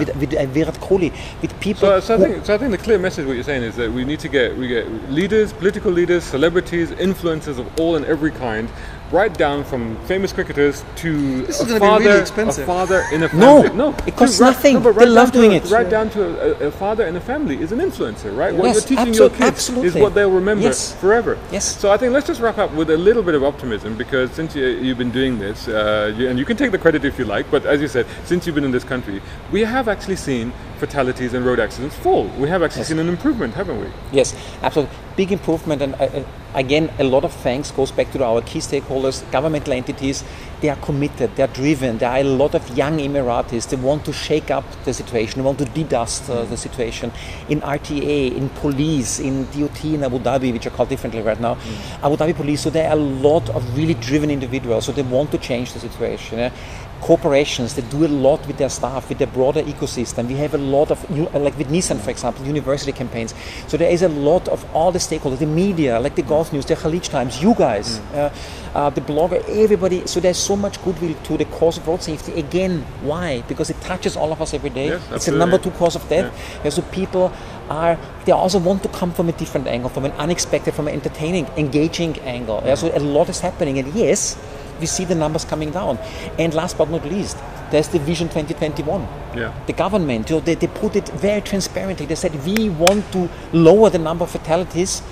Virat Kohli, with people. So I think the clear message what you're saying is that we get leaders, political leaders, celebrities, influencers of all and every kind, right down from famous cricketers to this is going to be really expensive. A father in a family. No, it costs nothing. They love doing it. Right down to a father in a family is an influencer, right? What Yes, you're teaching your kids absolutely. is what they'll remember forever. Yes. So I think let's just wrap up with a little bit of optimism, because since you've been doing this, and you can take the credit if you like, but as you said, since you've been in this country, we have actually seen fatalities and road accidents fall. We have actually seen an improvement, haven't we? Yes, absolutely. Big improvement, and again, a lot of thanks goes back to our key stakeholders, governmental entities. They are committed, they are driven. There are a lot of young Emiratis. They want to shake up the situation, they want to de-dust the situation. In RTA, in police, in DOT in Abu Dhabi, which are called differently right now, Abu Dhabi police. So there are a lot of really driven individuals. So they want to change the situation. Corporations, they do a lot with their staff, with their broader ecosystem. We have a lot of, like with Nissan, for example, university campaigns. So there is a lot of all the stakeholders, the media, like the Gulf News, the Khalij Times, you guys, the blogger, everybody. So there's so much goodwill to the cause of road safety. Again, why? Because it touches all of us every day. Yes, it's the number 2 cause of death. Yeah, so people they also want to come from a different angle, from an unexpected, from an entertaining, engaging angle. Yeah, so a lot is happening, and yes, we see the numbers coming down. And last but not least, there's the Vision 2021. Yeah. The government, they put it very transparently. They said, we want to lower the number of fatalities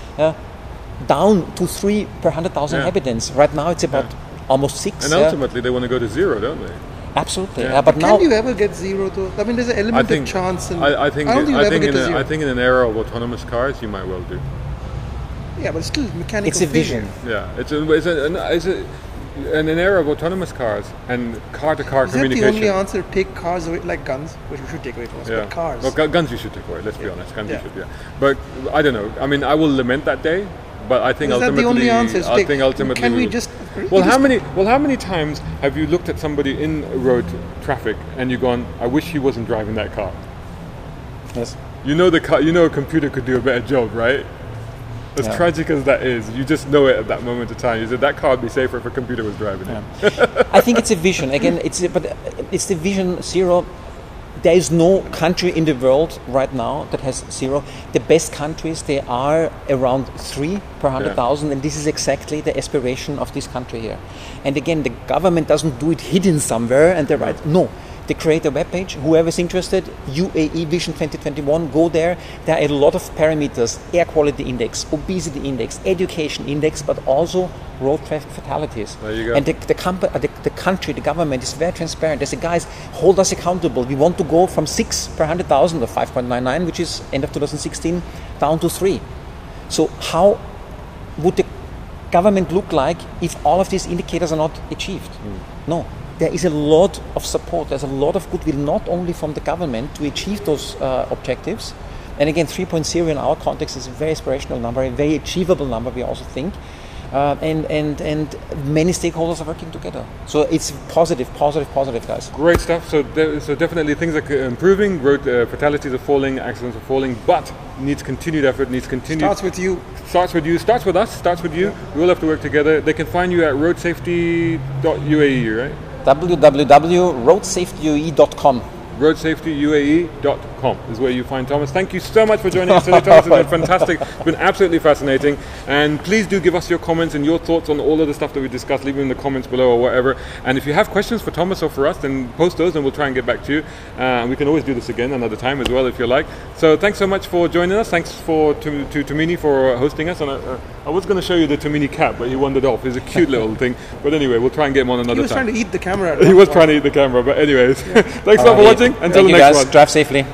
down to 3 per 100,000 inhabitants. Right now it's about almost 6. And ultimately they want to go to 0, don't they? Absolutely. Yeah. But now, can you ever get 0 though? I mean, there's an element of chance. And I think in an era of autonomous cars, you might well do. Yeah, but it's still mechanical. It's a vision. Yeah, it's in an era of autonomous cars and car-to-car communication. Is that the only answer? Take cars away, like guns, which we should take away from us, but cars. Well, guns you should take away, let's be honest. Guns you should, But I don't know. I mean, I will lament that day, but I think ultimately... Is that the only answer? I think ultimately... Can we just... Well, how many times have you looked at somebody in road traffic and you've gone, I wish he wasn't driving that car? Yes. You know a computer could do a better job, right? As tragic as that is, you just know it at that moment of time. You said that car would be safer if a computer was driving it. I think it's a vision. Again, it's the vision 0. There is no country in the world right now that has 0. The best countries, they are around 3 per 100,000, and this is exactly the aspiration of this country here. And again, the government doesn't do it hidden somewhere, and they're right. No. They create a webpage. Whoever's interested, UAE Vision 2021, go there. There are a lot of parameters: air quality index, obesity index, education index, but also road traffic fatalities. There you go. And the country, the government is very transparent. They say, guys, hold us accountable. We want to go from 6 per 100,000, or 5.99, which is end of 2016, down to 3. So how would the government look like if all of these indicators are not achieved? No. There is a lot of support, there's a lot of goodwill, not only from the government to achieve those objectives. And again, 3.0 in our context is a very aspirational number, a very achievable number, we also think. and many stakeholders are working together. So it's positive, guys. Great stuff. So definitely things are improving. Road fatalities are falling, accidents are falling, but needs continued effort. Needs continued. Starts with you. Starts with you. Starts with us. Starts with you. We all have to work together. They can find you at roadsafety.uae, right? www.roadsafetyuae.com. roadsafetyuae.com is where you find Thomas. Thank you so much for joining us today, Thomas. It's been fantastic. It's been absolutely fascinating. And please do give us your comments and your thoughts on all of the stuff that we discussed. Leave them in the comments below or whatever. And if you have questions for Thomas or for us, then post those and we'll try and get back to you. We can always do this again another time as well if you like. So thanks so much for joining us. Thanks to Tomini for hosting us. And I was going to show you the Tomini cap, but he wandered off. It's a cute little thing. But anyway, we'll try and get him on another time. He was trying to eat the camera. He was trying to eat the camera. But anyways, thanks a lot for watching. Until the next one. Drive safely.